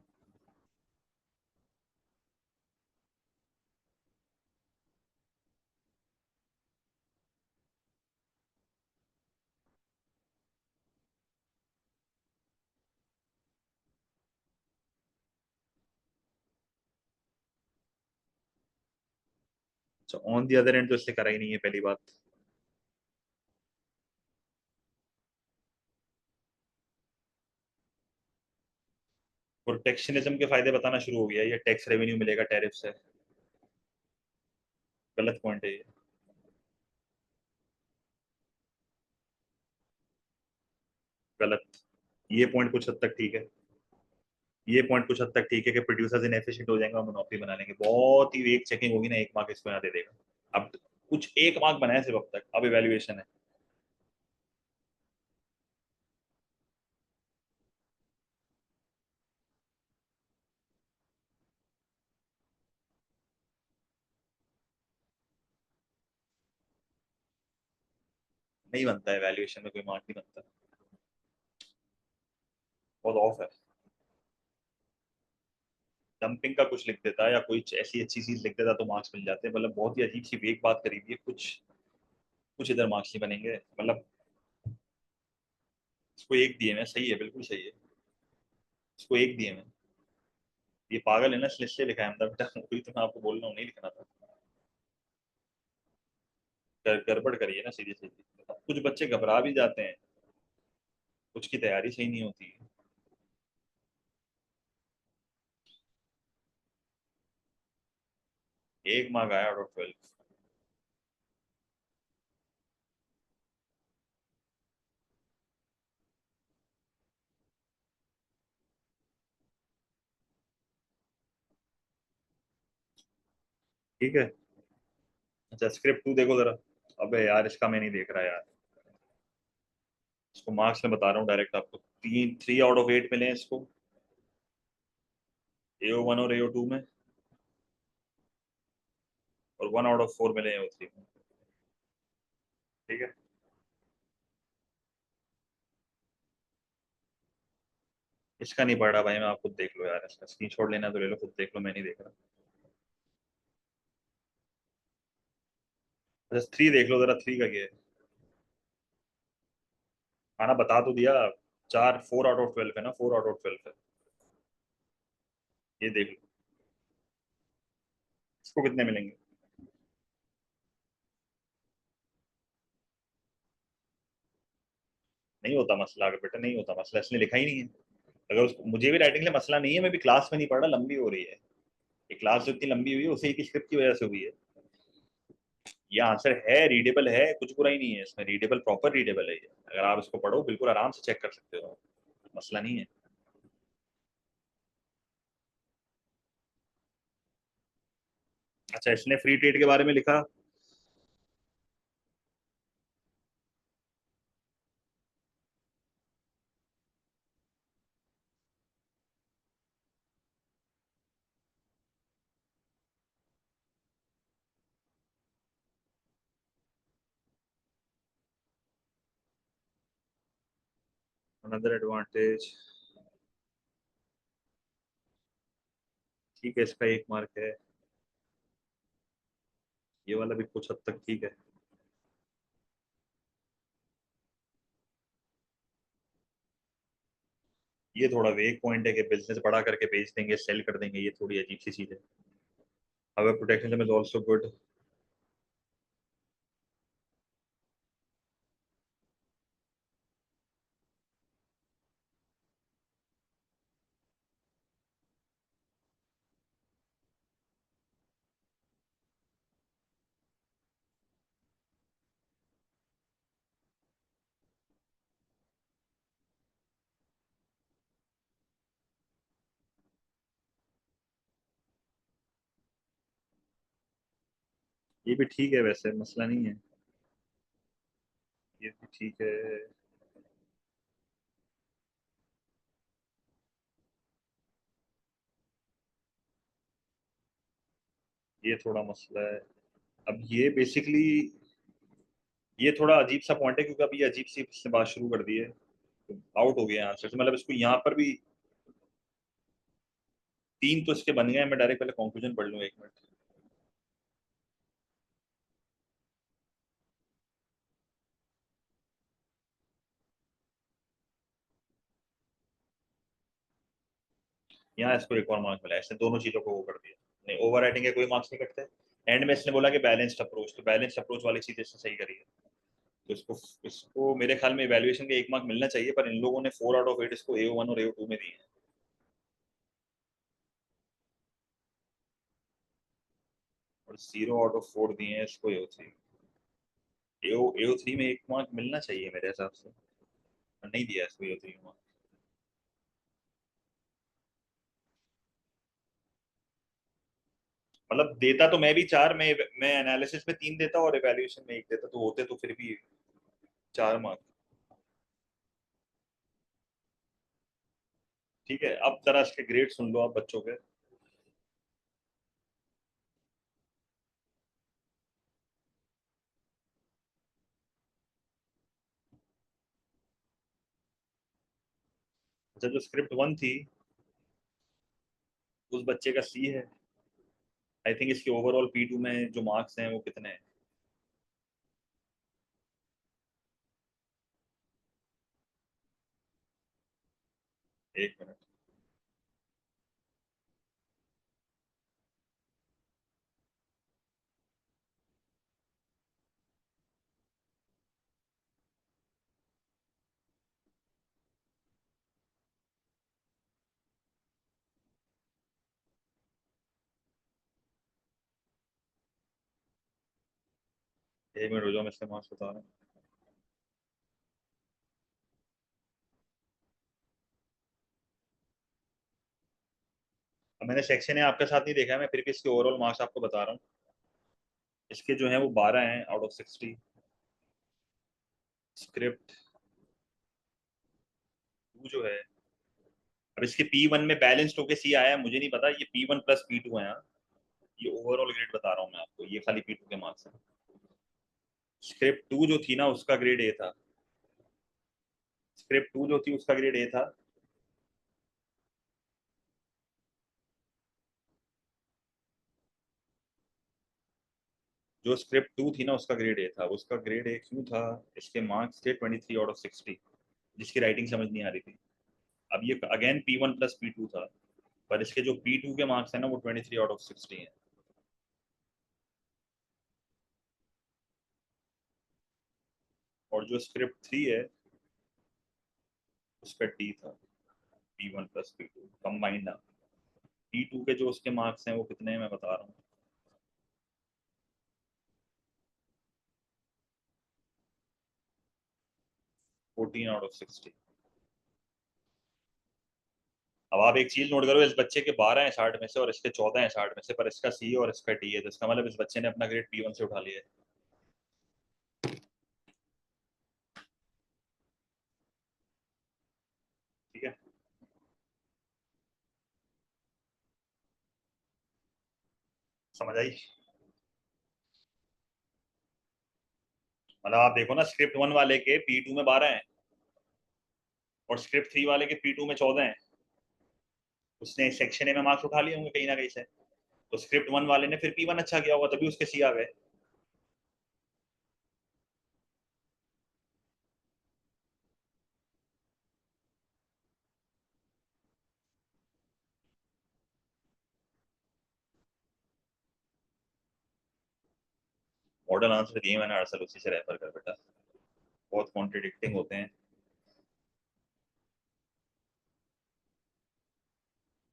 अच्छा, ऑन दी अदर एंड तो इससे करा ही नहीं है पहली बात। प्रोटेक्शनिज्म के फायदे बताना शुरू हो गया, ये टैक्स रेवेन्यू मिलेगा टैरिफ से। गलत पॉइंट है ये। गलत। ये पॉइंट कुछ हद तक ठीक है, ये पॉइंट कुछ हद तक ठीक है कि प्रोड्यूसर्स इनएफिशिएंट हो जाएंगे और मोनोपोली बना लेंगे, बहुत ही एक चेकिंग होगी ना, 1 मार्क इसको यहाँ दे देगा। अब कुछ 1 मार्क बनाया सिर्फ अब तक, अब इवेल्युएशन है। नहीं बनता है इवेल्युएशन में, कोई मार्क नहीं बनता, बहुत ऑफ है। डंपिंग का कुछ लिख देता है या कोई ऐसी अच्छी चीज लिख देता तो मार्क्स मिल जाते हैं, मतलब बहुत ही अजीब सी वेक बात करी थी कुछ, कुछ इधर मार्क्स नहीं बनेंगे मतलब। इसको एक दिए मैं, सही है, बिल्कुल सही है। इसको एक दिए मैं। ये पागल है ना, इसलिए लिखा है अंदर बेटा, वही तो मैं आपको बोल रहा हूँ, नहीं लिखना था। गड़बड़ करी है ना सीधी सीधी। कुछ बच्चे घबरा भी जाते हैं, कुछ की तैयारी सही नहीं होती है। 1 मार्क आया आउट ऑफ 12। ठीक है। अच्छा, स्क्रिप्ट 2 देखो जरा। अबे यार इसका मैं नहीं देख रहा यार, इसको मार्क्स में बता रहा हूँ डायरेक्ट आपको, 3 आउट ऑफ 8 मिले हैं इसको AO1 और AO2 में, और 1 आउट ऑफ 4 मिले हैं AO3 में। ठीक है, इसका नहीं पढ़ रहा भाई मैं, आप खुद देख लो यार, इसका स्क्रीनशॉट लेना है तो ले लो, खुद देख लो, मैं नहीं देख रहा। अच्छा 3 देख लो जरा, 3 का क्या है? खाना बता तो दिया, 4 आउट ऑफ 12 है ना, 4 आउट ऑफ 12 है। ये देख लो, इसको कितने मिलेंगे? नहीं होता मसला, अगर बेटा नहीं होता मसला, इसने लिखा ही नहीं है। अगर मुझे भी राइटिंग के लिए मसला नहीं है, मैं भी क्लास में नहीं पढ़ रहा, लंबी हो रही है ये क्लास, जो इतनी लंबी हुई है उसे एक स्क्रिप्ट की वजह से हुई है। ये आंसर है, रीडेबल है, कुछ बुरा ही नहीं है इसमें, रीडेबल, प्रॉपर रीडेबल है ये, अगर आप इसको पढ़ो बिल्कुल आराम से चेक कर सकते हो, मसला नहीं है। अच्छा इसने फ्री ट्रेड के बारे में लिखा, अनदर एडवांटेज, ठीक है इसका 1 मार्क है, ये वाला भी कुछ हद तक ठीक है। ये थोड़ा वेग पॉइंट है कि बिजनेस बड़ा करके बेच देंगे, सेल कर देंगे, ये थोड़ी अजीब सी चीज है। However protectionism is also good. ये भी ठीक है वैसे, मसला नहीं है, ये भी ठीक है। ये थोड़ा मसला है। अब ये बेसिकली, ये थोड़ा अजीब सा पॉइंट है क्योंकि अब ये अजीब सी इसने बात शुरू कर दी है, तो आउट हो गया आंसर से, मतलब इसको यहाँ पर भी 3 तो इसके बन गए हैं। मैं डायरेक्ट पहले कंक्लूजन पढ़ लूँ 1 मिनट। यहाँ इसको 1 और मार्क मिला, इसने दोनों चीजों को वो कर दिया, नहीं ओवर राइटिंग के कोई मार्क्स नहीं कटते। एंड में इसने बोला कि बैलेंस्ड अप्रोच, तो बैलेंस्ड अप्रोच वाली चीज इसने सही करी है, तो इसको, इसको मेरे ख्याल में इवैल्यूएशन के 1 मार्क मिलना चाहिए, पर इन लोगों ने 4 आउट ऑफ 8 इसको AO1 और AO2 में दिए हैं, और 0 आउट ऑफ 4 दिए हैं इसको AO3। AO3 में 1 मार्क मिलना चाहिए मेरे हिसाब से, और नहीं दिया इसको AO3 में। मतलब देता तो मैं भी 4, मैं एनालिसिस में 3 देता और इवैल्यूएशन में 1 देता, तो होते तो फिर भी 4 मार्क। ठीक है, अब जरा इसके ग्रेड सुन लो आप बच्चों के। अच्छा जो स्क्रिप्ट 1 थी, उस बच्चे का C है। आई थिंक इसके ओवरऑल P2 में जो मार्क्स हैं वो कितने हैं? 1 मिनट। एक मिनट हो जाओ, मैं इसके मार्क्स बता रहा हूँ। अब मैंने सेक्शन है आपके साथ नहीं देखा है, मैं फिर भी इसके ओवरऑल मार्क्स आपको बता रहा हूँ। इसके जो है वो 12 हैं आउट ऑफ 60। स्क्रिप्ट टू जो है, अब इसके P1 में बैलेंस्ड होके सी आया है, मुझे नहीं पता, ये P1 प्लस P2 है। हाँ, ये ओवरऑल ग्रेड बता रहा हूँ मैं आपको, ये खाली P2 के मार्क्स हैं। स्क्रिप्ट टू जो थी ना उसका ग्रेड ए था, स्क्रिप्ट टू जो थी उसका ग्रेड ए था। जो स्क्रिप्ट टू थी ना उसका ग्रेड ए था, उसका ग्रेड ए क्यों था? इसके मार्क्स थे 23/60, जिसकी राइटिंग समझ नहीं आ रही थी। अब ये अगेन P1 प्लस P2 था, पर इसके जो P2 के मार्क्स है ना वो 23/60 है। और जो स्क्रिप्ट थ्री है उसका डी था, P1 प्लस P2 कंबाइंड ना। P2 के जो उसके मार्क्स हैं वो कितने हैं मैं बता रहा हूँ, 14/60। अब आप एक चीज नोट करो, इस बच्चे के 12 हैं 60 में से और इसके 14 हैं 60 में से, पर इसका सी और इसका डी है, तो इसका मतलब इस बच्चे ने अपना ग्रेड P1 से उठा लिया है। ठीक है, समझ आई? मतलब आप देखो ना, स्क्रिप्ट वन वाले के P2 में 12 हैं और स्क्रिप्ट थ्री वाले के P2 में 14 हैं। उसने सेक्शन ए में मार्क्स उठा लिए होंगे कहीं ना कहीं से, तो स्क्रिप्ट वन वाले ने फिर P1 अच्छा किया होगा तभी उसके सी आ गए। मॉडल आंसर दिए मैंने, असल उसी से रेफर कर बेटा, बहुत कॉन्ट्रिडिक्टिंग होते हैं।